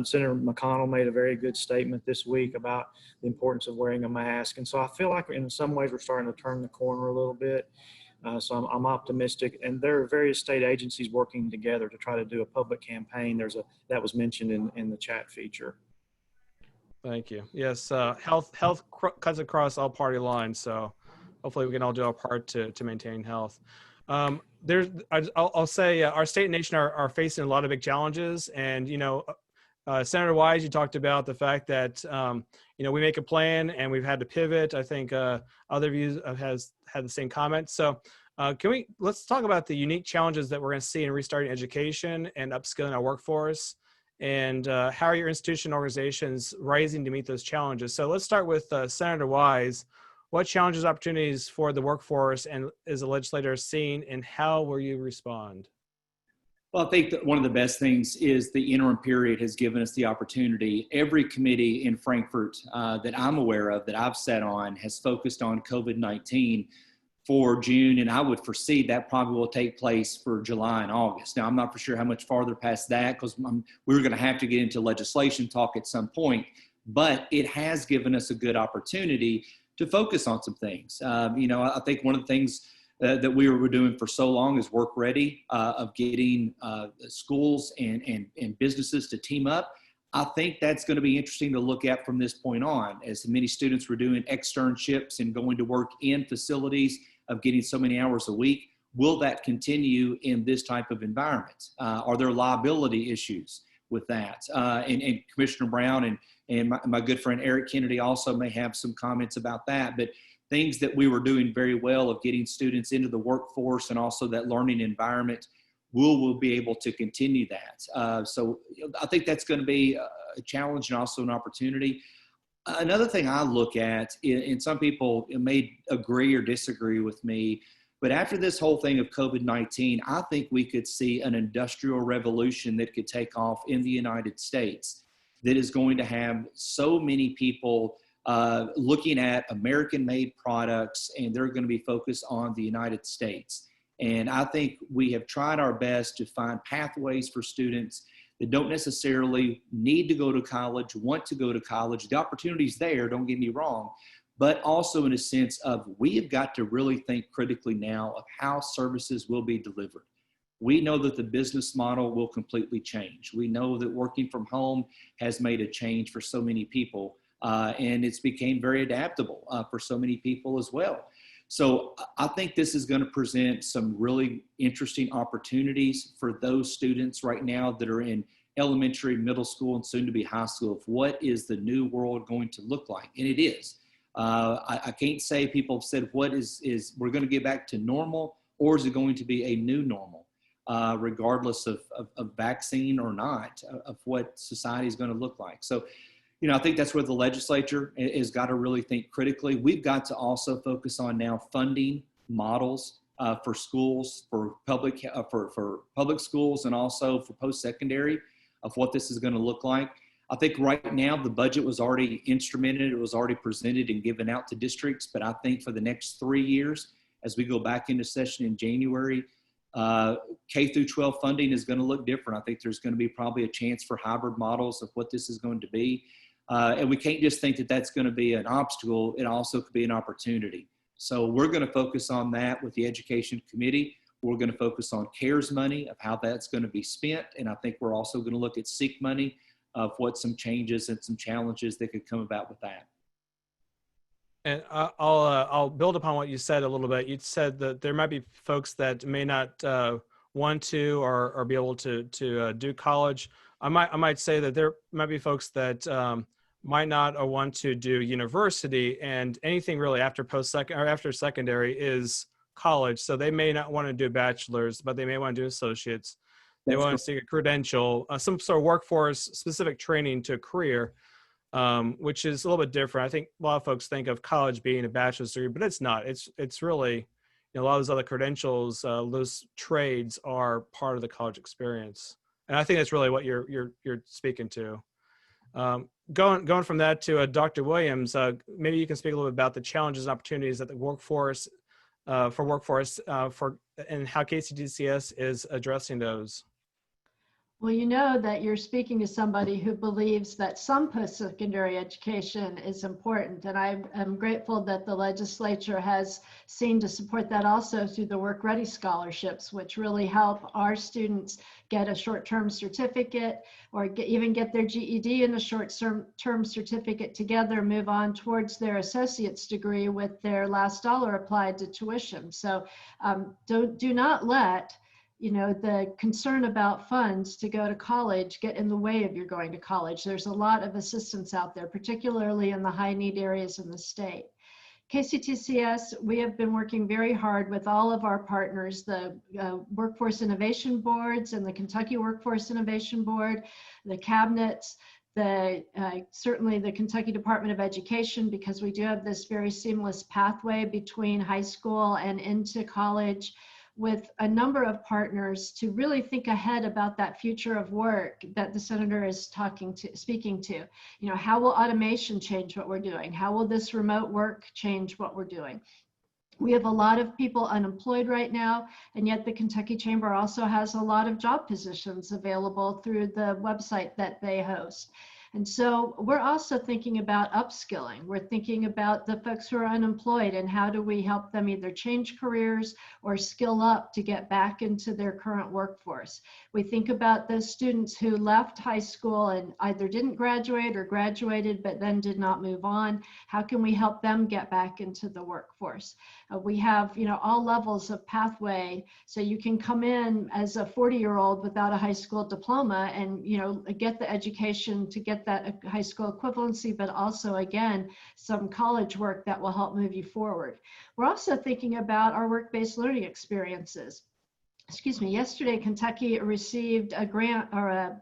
Senator McConnell made a very good statement this week about the importance of wearing a mask. And so I feel like in some ways we're starting to turn the corner a little bit. So I'm optimistic, and there are various state agencies working together to try to do a public campaign. That was mentioned in the chat feature. Thank you. Yes, health cuts across all party lines, so hopefully we can all do our part to maintain health. I'll say our state and nation are facing a lot of big challenges, and Senator Wise, you talked about the fact that we make a plan and we've had to pivot. I think other of you has had the same comment. So let's talk about the unique challenges that we're going to see in restarting education and upskilling our workforce, and how are your institution organizations rising to meet those challenges? So let's start with Senator Wise. What challenges, opportunities for the workforce and is the legislator seeing, and how will you respond? Well, I think that one of the best things is the interim period has given us the opportunity. Every committee in Frankfort that I'm aware of, that I've sat on, has focused on COVID-19 for June, and I would foresee that probably will take place for July and August. Now, I'm not for sure how much farther past that, because we're going to have to get into legislation talk at some point, but it has given us a good opportunity to focus on some things. I think one of the things that we were doing for so long is work ready, of getting schools and businesses to team up. I think that's going to be interesting to look at from this point on, as many students were doing externships and going to work in facilities of getting so many hours a week. Will that continue in this type of environment? Are there liability issues with that? And Commissioner Brown and my good friend Eric Kennedy also may have some comments about that. But things that we were doing very well of getting students into the workforce and also that learning environment, we'll be able to continue that. So I think that's going to be a challenge and also an opportunity. Another thing I look at, and some people may agree or disagree with me, but after this whole thing of COVID-19, I think we could see an industrial revolution that could take off in the United States that is going to have so many people looking at American-made products, and they're going to be focused on the United States. And I think we have tried our best to find pathways for students that don't necessarily need to go to college, want to go to college. The opportunity's there, don't get me wrong, but also in a sense of we have got to really think critically now of how services will be delivered. We know that the business model will completely change. We know that working from home has made a change for so many people, and it's became very adaptable for so many people as well. So I think this is going to present some really interesting opportunities for those students right now that are in elementary, middle school, and soon to be high school of what is the new world going to look like. And it is. I can't say people have said what is we're going to get back to normal, or is it going to be a new normal, regardless of vaccine or not, of what society is going to look like. So, you know, I think that's where the legislature has got to really think critically. We've got to also focus on now funding models for schools, for public schools, and also for post-secondary of what this is going to look like. I think right now the budget was already instrumented, it was already presented and given out to districts, but I think for the next 3 years, as we go back into session in January, K through 12 funding is going to look different. I think there's going to be probably a chance for hybrid models of what this is going to be. And we can't just think that that's going to be an obstacle. It also could be an opportunity. So we're going to focus on that with the Education Committee. We're going to focus on CARES money, of how that's going to be spent. And I think we're also going to look at SEEK money, of what some changes and some challenges that could come about with that. And I'll build upon what you said a little bit. You said that there might be folks that may not want to or be able to do college. I might say that there might be folks that might not or want to do university, and anything really after after secondary is college. So they may not want to do bachelor's, but they may want to do associates. They want to seek a credential, some sort of workforce specific training to a career, which is a little bit different. I think a lot of folks think of college being a bachelor's degree, but it's not. It's really, you know, a lot of those other credentials, those trades are part of the college experience. And I think that's really what you're speaking to. Going from that to Dr. Williams, maybe you can speak a little bit about the challenges and opportunities that the workforce and how KCTCS is addressing those. Well, you know that you're speaking to somebody who believes that some post-secondary education is important. And I'm grateful that the legislature has seen to support that also through the Work Ready scholarships, which really help our students get a short-term certificate or even get their GED and a short-term certificate together, move on towards their associate's degree with their last dollar applied to tuition. So do not let the concern about funds to go to college get in the way of your going to college. There's a lot of assistance out there, particularly in the high need areas in the state. KCTCS, we have been working very hard with all of our partners, the Workforce Innovation Boards and the Kentucky Workforce Innovation Board, the cabinets, certainly the Kentucky Department of Education, because we do have this very seamless pathway between high school and into college, with a number of partners to really think ahead about that future of work that the senator is speaking to. You know, how will automation change what we're doing? How will this remote work change what we're doing? We have a lot of people unemployed right now, and yet the Kentucky Chamber also has a lot of job positions available through the website that they host. And so we're also thinking about upskilling. We're thinking about the folks who are unemployed and how do we help them either change careers or skill up to get back into their current workforce. We think about those students who left high school and either didn't graduate or graduated but then did not move on. How can we help them get back into the workforce? We have, all levels of pathway. So you can come in as a 40-year-old without a high school diploma and, get the education to get that high school equivalency, but also, again, some college work that will help move you forward. We're also thinking about our work-based learning experiences. Excuse me, yesterday, Kentucky received a grant, or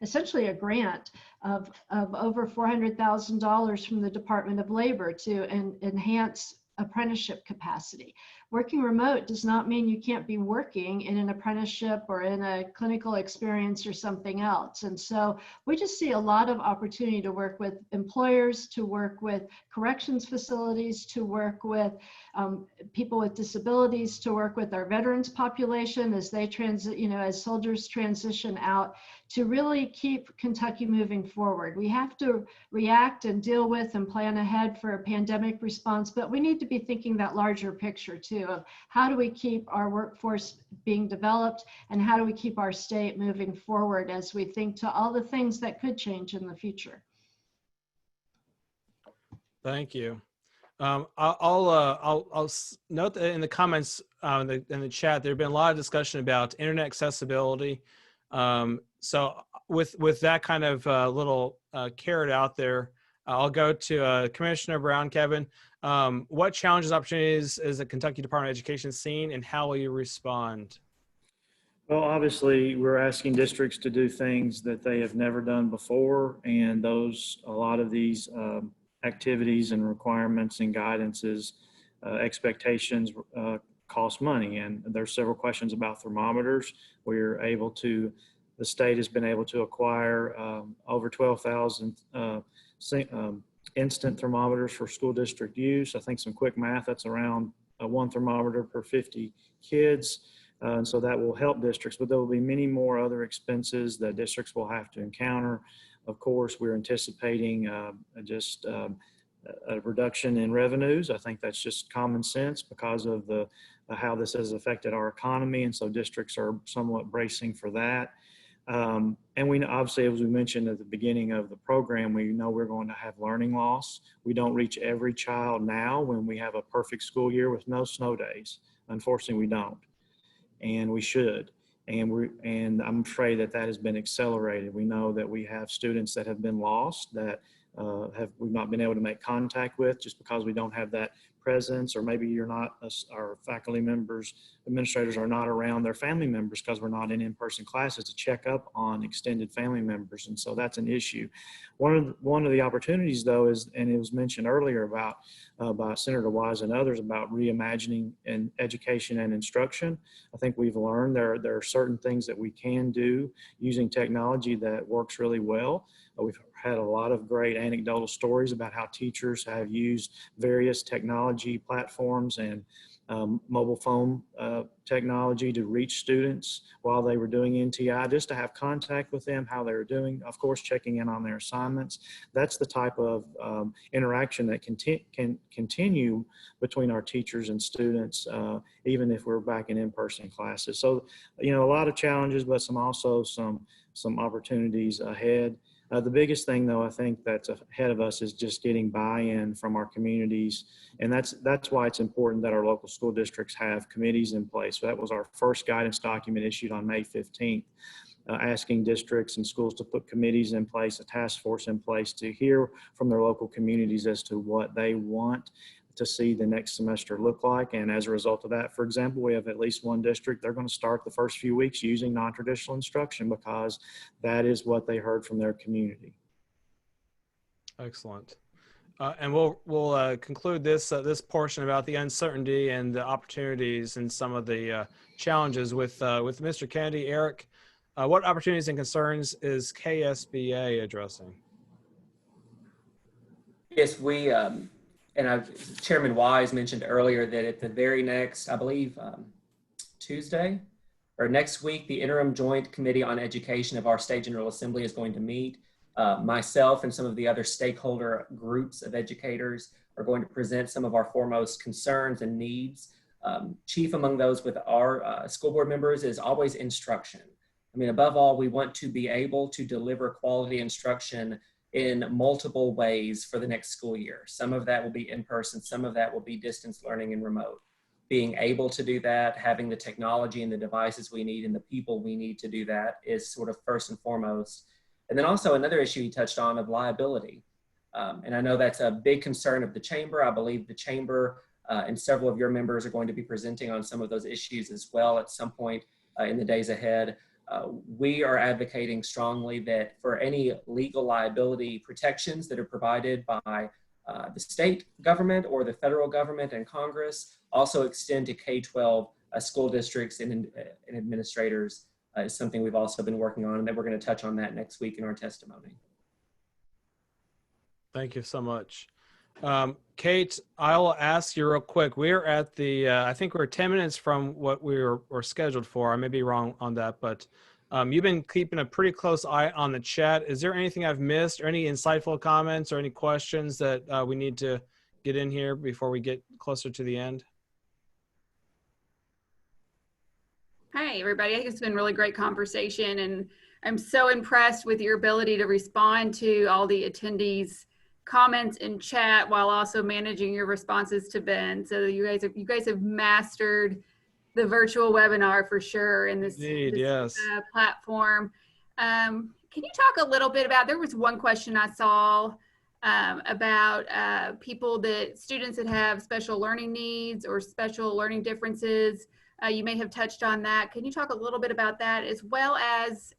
essentially a grant of over $400,000 from the Department of Labor to enhance apprenticeship capacity. Working remote does not mean you can't be working in an apprenticeship or in a clinical experience or something else. And so we just see a lot of opportunity to work with employers, to work with corrections facilities, to work with people with disabilities, to work with our veterans population as they as soldiers transition out, to really keep Kentucky moving forward. We have to react and deal with and plan ahead for a pandemic response, but we need to be thinking that larger picture too of how do we keep our workforce being developed and how do we keep our state moving forward as we think to all the things that could change in the future. Thank you. I'll note that in the comments in the chat, there have been a lot of discussion about internet accessibility. So with that kind of little carrot out there, I'll go to Commissioner Brown. Kevin, what challenges, opportunities is the Kentucky Department of Education seeing, and how will you respond? Well, obviously, we're asking districts to do things that they have never done before, and a lot of these activities and requirements and guidances, expectations cost money. And there's several questions about thermometers. The state has been able to acquire over 12,000 instant thermometers for school district use. I think some quick math, that's around one thermometer per 50 kids. And so that will help districts, but there will be many more other expenses that districts will have to encounter. Of course, we're anticipating a reduction in revenues. I think that's just common sense because of how this has affected our economy. And so districts are somewhat bracing for that. And we obviously, as we mentioned at the beginning of the program, we know we're going to have learning loss. We don't reach every child now when we have a perfect school year with no snow days. Unfortunately, we don't, and we should. And I'm afraid that has been accelerated. We know that we have students that have been lost that we've not been able to make contact with just because we don't have that presence, or maybe our faculty members, administrators are not around their family members because we're not in in-person classes to check up on extended family members. And so that's an issue. One of the opportunities though is, and it was mentioned earlier by Senator Wise and others about reimagining in education and instruction. I think we've learned there are certain things that we can do using technology that works really well. We've had a lot of great anecdotal stories about how teachers have used various technology platforms and mobile phone technology to reach students while they were doing NTI, just to have contact with them, how they were doing, of course, checking in on their assignments. That's the type of interaction that can continue between our teachers and students, even if we're back in in-person classes. So, a lot of challenges, but some opportunities ahead. The biggest thing, though, I think that's ahead of us is just getting buy-in from our communities. And that's why it's important that our local school districts have committees in place. So that was our first guidance document issued on May 15th, asking districts and schools to put committees in place, a task force in place to hear from their local communities as to what they want to see the next semester look like. And as a result of that, for example, we have at least one district, they're going to start the first few weeks using non-traditional instruction because that is what they heard from their community. Excellent. And we'll conclude this portion about the uncertainty and the opportunities and some of the challenges with Mr. Kennedy. Eric, what opportunities and concerns is KSBA addressing? Yes, we Chairman Wise mentioned earlier that at the very next, I believe, Tuesday or next week, the Interim Joint Committee on Education of our State General Assembly is going to meet. Myself and some of the other stakeholder groups of educators are going to present some of our foremost concerns and needs. Chief among those with our school board members is always instruction. I mean, above all, we want to be able to deliver quality instruction in multiple ways for the next school year. Some of that will be in person, some of that will be distance learning and remote. Being able to do that, having the technology and the devices we need and the people we need to do that is sort of first and foremost. And then also another issue you touched on of liability. And I know that's a big concern of the chamber. I believe the chamber and several of your members are going to be presenting on some of those issues as well at some point in the days ahead. We are advocating strongly that for any legal liability protections that are provided by the state government or the federal government and Congress also extend to K-12 school districts and administrators is something we've also been working on, and that we're going to touch on that next week in our testimony. Thank you so much. Kate, I'll ask you real quick. We're at the, I think we're 10 minutes from what we were scheduled for. I may be wrong on that, but you've been keeping a pretty close eye on the chat. Is there anything I've missed or any insightful comments or any questions that we need to get in here before we get closer to the end? Hi, everybody. I think it's been a really great conversation, and I'm so impressed with your ability to respond to all the attendees' comments in chat while also managing your responses to Ben. So you guys have mastered the virtual webinar for sure in this, Indeed, yes. platform. Can you talk a little bit about, there was one question I saw about students that have special learning needs or special learning differences. You may have touched on that. Can you talk a little bit about that, as well as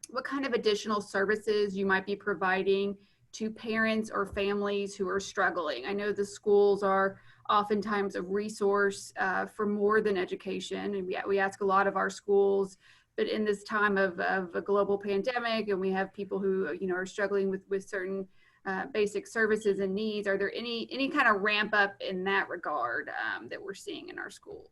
what kind of additional services you might be providing to parents or families who are struggling? I know the schools are oftentimes a resource for more than education, and we ask a lot of our schools, but in this time of a global pandemic, and we have people who are struggling with certain basic services and needs, are there any kind of ramp up in that regard that we're seeing in our schools?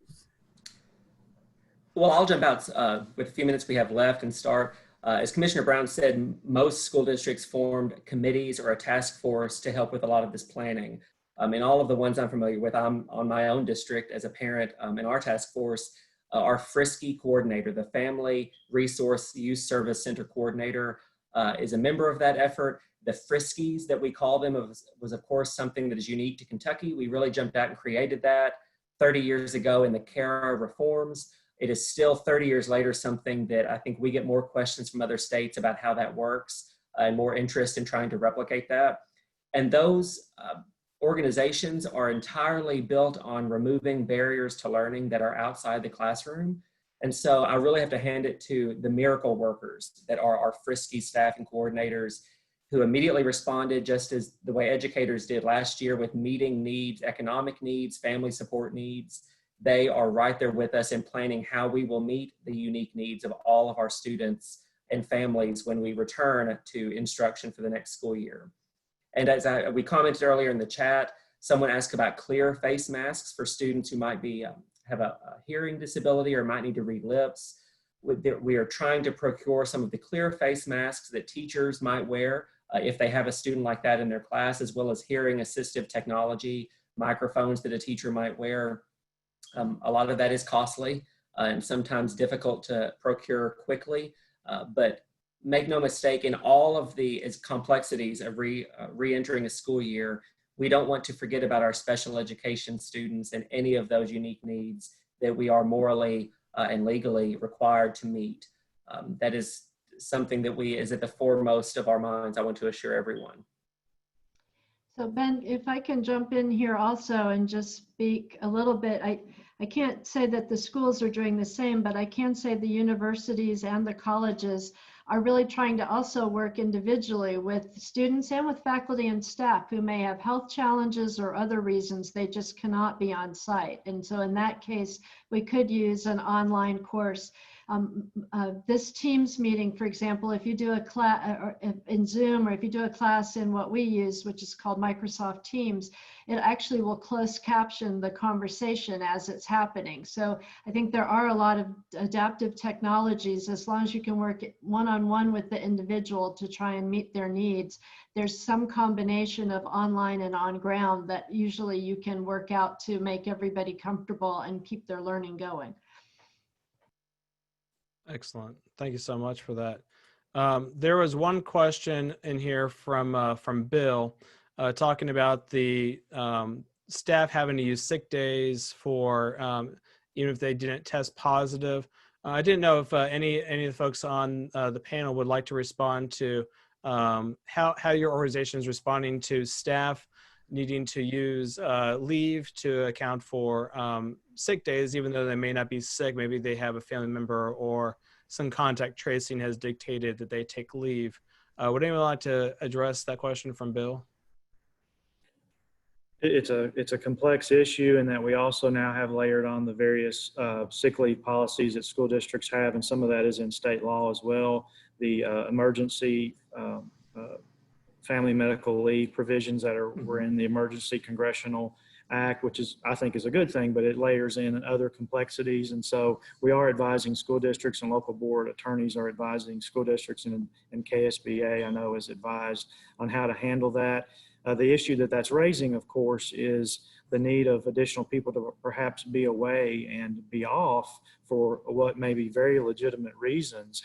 Well, I'll jump out with a few minutes we have left and start. As Commissioner Brown said, most school districts formed committees or a task force to help with a lot of this planning. And all of the ones I'm familiar with, I'm on my own district as a parent in our task force. Our Frisky coordinator, the Family Resource Youth Service Center coordinator, is a member of that effort. The Friskies that we call them was of course something that is unique to Kentucky. We really jumped out and created that 30 years ago in the CARA reforms. It is still 30 years later something that I think we get more questions from other states about how that works and more interest in trying to replicate that. And those organizations are entirely built on removing barriers to learning that are outside the classroom. And so I really have to hand it to the miracle workers that are our Frisky staff and coordinators, who immediately responded just as the way educators did last year with meeting needs, economic needs, family support needs. They are right there with us in planning how we will meet the unique needs of all of our students and families when we return to instruction for the next school year. And as we commented earlier in the chat, someone asked about clear face masks for students who might be have a hearing disability or might need to read lips. We are trying to procure some of the clear face masks that teachers might wear if they have a student like that in their class, as well as hearing assistive technology, microphones that a teacher might wear. A lot of that is costly and sometimes difficult to procure quickly, but make no mistake, in all of the complexities of re-entering a school year, we don't want to forget about our special education students and any of those unique needs that we are morally and legally required to meet. That is something that is at the foremost of our minds, I want to assure everyone. So Ben, if I can jump in here also and just speak a little bit, I can't say that the schools are doing the same, but I can say the universities and the colleges are really trying to also work individually with students and with faculty and staff who may have health challenges or other reasons they just cannot be on site. And so in that case, we could use an online course. This Teams meeting, for example, if you do a class in Zoom, or if you do a class in what we use, which is called Microsoft Teams, it actually will close caption the conversation as it's happening. So I think there are a lot of adaptive technologies, as long as you can work one-on-one with the individual to try and meet their needs. There's some combination of online and on ground that usually you can work out to make everybody comfortable and keep their learning going. Excellent. Thank you so much for that. There was one question in here from Bill talking about the staff having to use sick days for even if they didn't test positive. I didn't know if any of the folks on the panel would like to respond to how your organization is responding to staff needing to use leave to account for sick days, even though they may not be sick. Maybe they have a family member or some contact tracing has dictated that they take leave. Would anyone like to address that question from Bill? It's a complex issue, in that we also now have layered on the various sick leave policies that school districts have, and some of that is in state law as well. The emergency family medical leave provisions that were in the Emergency Congressional Act, which is, I think, is a good thing, but it layers in other complexities. And so we are advising school districts, and local board attorneys are advising school districts, and KSBA, I know, is advised on how to handle that. The issue that's raising, of course, is the need of additional people to perhaps be away and be off for what may be very legitimate reasons,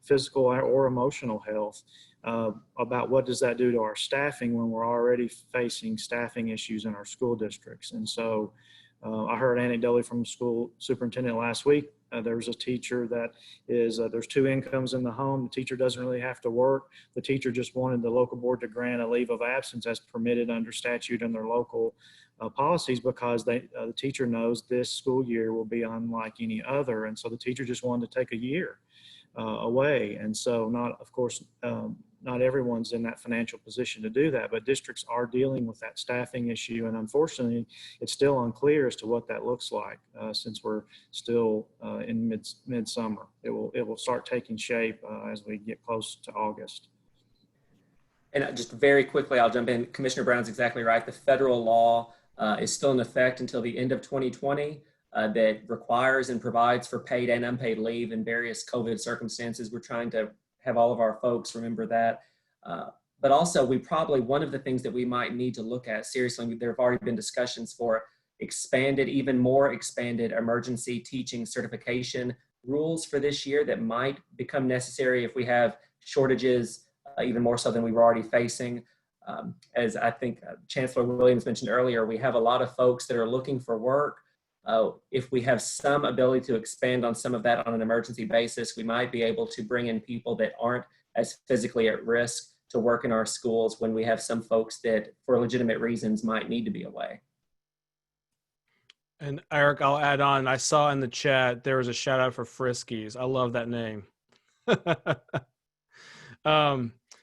physical or emotional health. About what does that do to our staffing when we're already facing staffing issues in our school districts. And so I heard anecdotally from the school superintendent last week, there's a teacher that is, there's two incomes in the home. The teacher doesn't really have to work. The teacher just wanted the local board to grant a leave of absence as permitted under statute and their local policies, because the teacher knows this school year will be unlike any other. And so the teacher just wanted to take a year away. And so not everyone's in that financial position to do that, but districts are dealing with that staffing issue. And unfortunately, it's still unclear as to what that looks like since we're still in midsummer. It will start taking shape as we get close to August. And just very quickly, I'll jump in. Commissioner Brown's exactly right. The federal law is still in effect until the end of 2020 that requires and provides for paid and unpaid leave in various COVID circumstances. We're trying to have all of our folks remember that. But also, one of the things that we might need to look at seriously, there have already been discussions for even more expanded emergency teaching certification rules for this year that might become necessary if we have shortages, even more so than we were already facing. As I think Chancellor Williams mentioned earlier, we have a lot of folks that are looking for work. If we have some ability to expand on some of that on an emergency basis, we might be able to bring in people that aren't as physically at risk to work in our schools when we have some folks that, for legitimate reasons, might need to be away. And Eric, I'll add on, I saw in the chat, there was a shout out for Friskies. I love that name.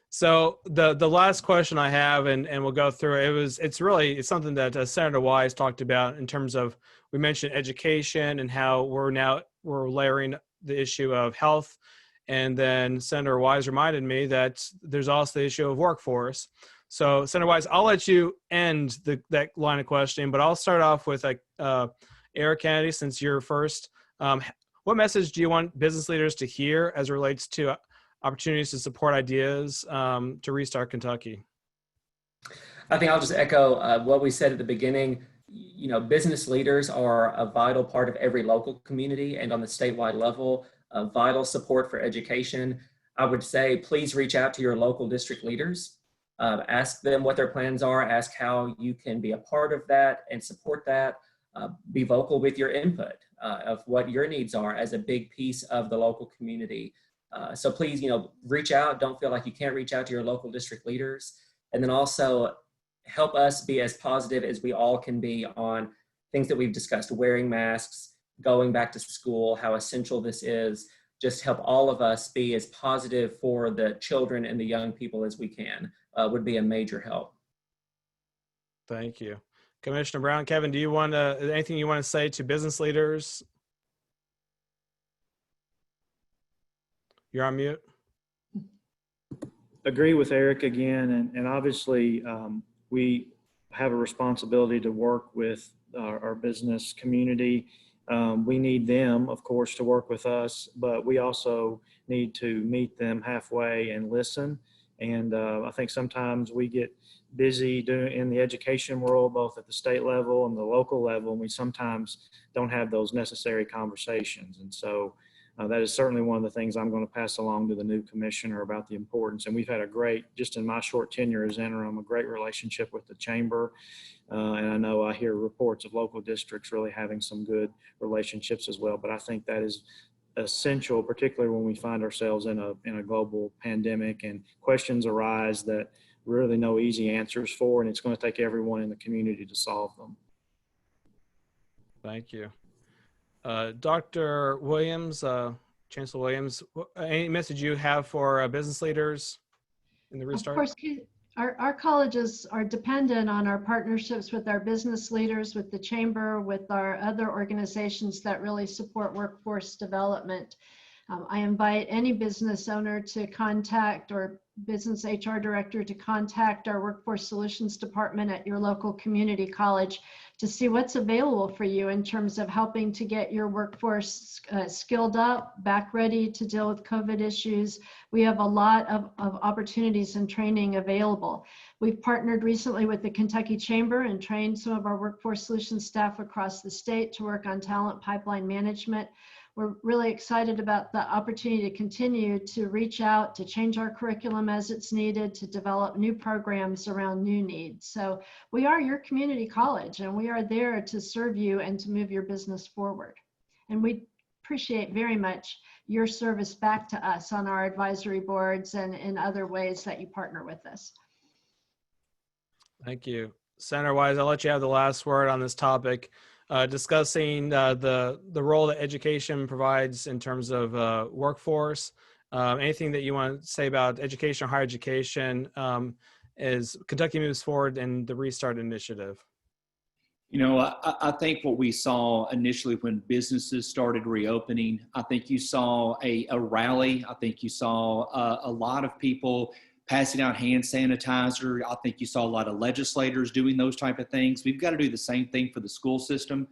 So the last question I have, and we'll go through it, it's something that Senator Wise talked about in terms of, we mentioned education and how we're layering the issue of health. And then Senator Wise reminded me that there's also the issue of workforce. So Senator Wise, I'll let you end that line of questioning, but I'll start off with Eric Kennedy, since you're first. What message do you want business leaders to hear as it relates to opportunities to support ideas to restart Kentucky? I think I'll just echo what we said at the beginning. You know, business leaders are a vital part of every local community, and on the statewide level, a vital support for education. I would say, please reach out to your local district leaders. Ask them what their plans are, ask how you can be a part of that and support that. Be vocal with your input of what your needs are as a big piece of the local community. So please, reach out. Don't feel like you can't reach out to your local district leaders. And then also help us be as positive as we all can be on things that we've discussed, wearing masks, going back to school, how essential this is. Just help all of us be as positive for the children and the young people as we can, would be a major help. Thank you. Commissioner Brown, Kevin, do you want anything you want to say to business leaders? You're on mute. Agree with Eric again, and obviously we have a responsibility to work with our business community. We need them, of course, to work with us, but we also need to meet them halfway and listen. And I think sometimes we get busy in the education world, both at the state level and the local level, and we sometimes don't have those necessary conversations. And so that is certainly one of the things I'm going to pass along to the new commissioner about the importance. And we've had just in my short tenure as interim, a great relationship with the chamber. And I know I hear reports of local districts really having some good relationships as well. But I think that is essential, particularly when we find ourselves in a global pandemic and questions arise that really no easy answers for, and it's going to take everyone in the community to solve them. Thank you. Dr. Williams, Chancellor Williams, any message you have for business leaders in the restart? Of course, our colleges are dependent on our partnerships with our business leaders, with the chamber, with our other organizations that really support workforce development. I invite any business owner to contact, or business HR director to contact our Workforce Solutions Department at your local community college to see what's available for you in terms of helping to get your workforce skilled up, back ready to deal with COVID issues. We have a lot of opportunities and training available. We've partnered recently with the Kentucky Chamber and trained some of our Workforce Solutions staff across the state to work on talent pipeline management. We're really excited about the opportunity to continue to reach out, to change our curriculum as it's needed, to develop new programs around new needs. So we are your community college, and we are there to serve you and to move your business forward. And we appreciate very much your service back to us on our advisory boards and in other ways that you partner with us. Thank you. Senator Wise, I'll let you have the last word on this topic. Discussing the role that education provides in terms of workforce. Anything that you want to say about education or higher education as Kentucky moves forward in the Restart Initiative? You know, I think what we saw initially when businesses started reopening, I think you saw a rally. I think you saw a lot of people passing out hand sanitizer. I think you saw a lot of legislators doing those type of things. We've got to do the same thing for the school system.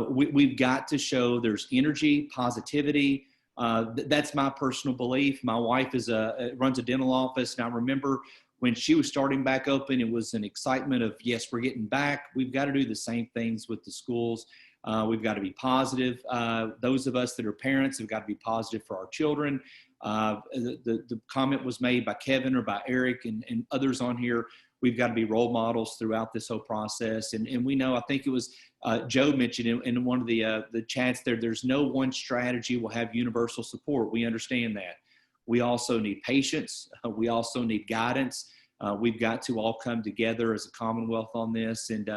We've got to show there's energy, positivity. That's my personal belief. My wife runs a dental office, and I remember when she was starting back open, it was an excitement of, yes, we're getting back. We've got to do the same things with the schools. We've got to be positive. Those of us that are parents have got to be positive for our children. The comment was made by Kevin or by Eric and others on here. We've got to be role models throughout this whole process. And we know, I think it was Joe mentioned in one of the chats there's no one strategy will have universal support. We understand that. We also need patience. We also need guidance. We've got to all come together as a Commonwealth on this. And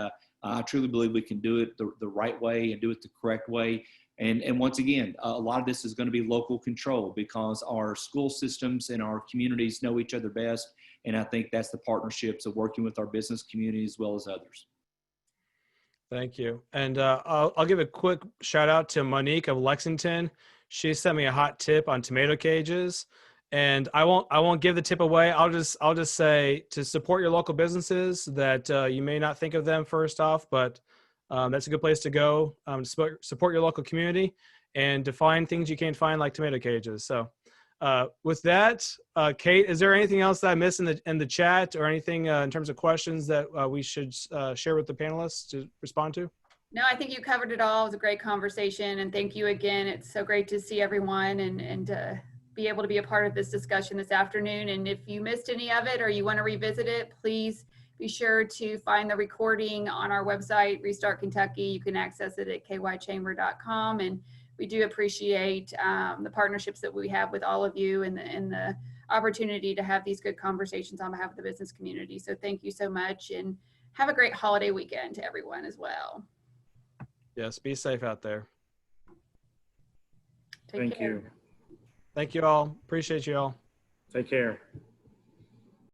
I truly believe we can do it the right way and do it the correct way. And once again, a lot of this is going to be local control because our school systems and our communities know each other best. And I think that's the partnerships of working with our business community as well as others. Thank you. And I'll give a quick shout out to Monique of Lexington. She sent me a hot tip on tomato cages. And I won't give the tip away. I'll just say to support your local businesses that you may not think of them first off, but that's a good place to go to support your local community and to find things you can't find like tomato cages. So with that, Kate, is there anything else that I missed in the chat or anything in terms of questions that we should share with the panelists to respond to? No, I think you covered it all. It was a great conversation, and thank you again. It's so great to see everyone and be able to be a part of this discussion this afternoon. And if you missed any of it or you want to revisit it, please be sure to find the recording on our website, Restart Kentucky. You can access it at kychamber.com. And we do appreciate the partnerships that we have with all of you and the opportunity to have these good conversations on behalf of the business community. So thank you so much, and have a great holiday weekend to everyone as well. Yes, be safe out there. Thank you. Thank you all. Appreciate you all. Take care.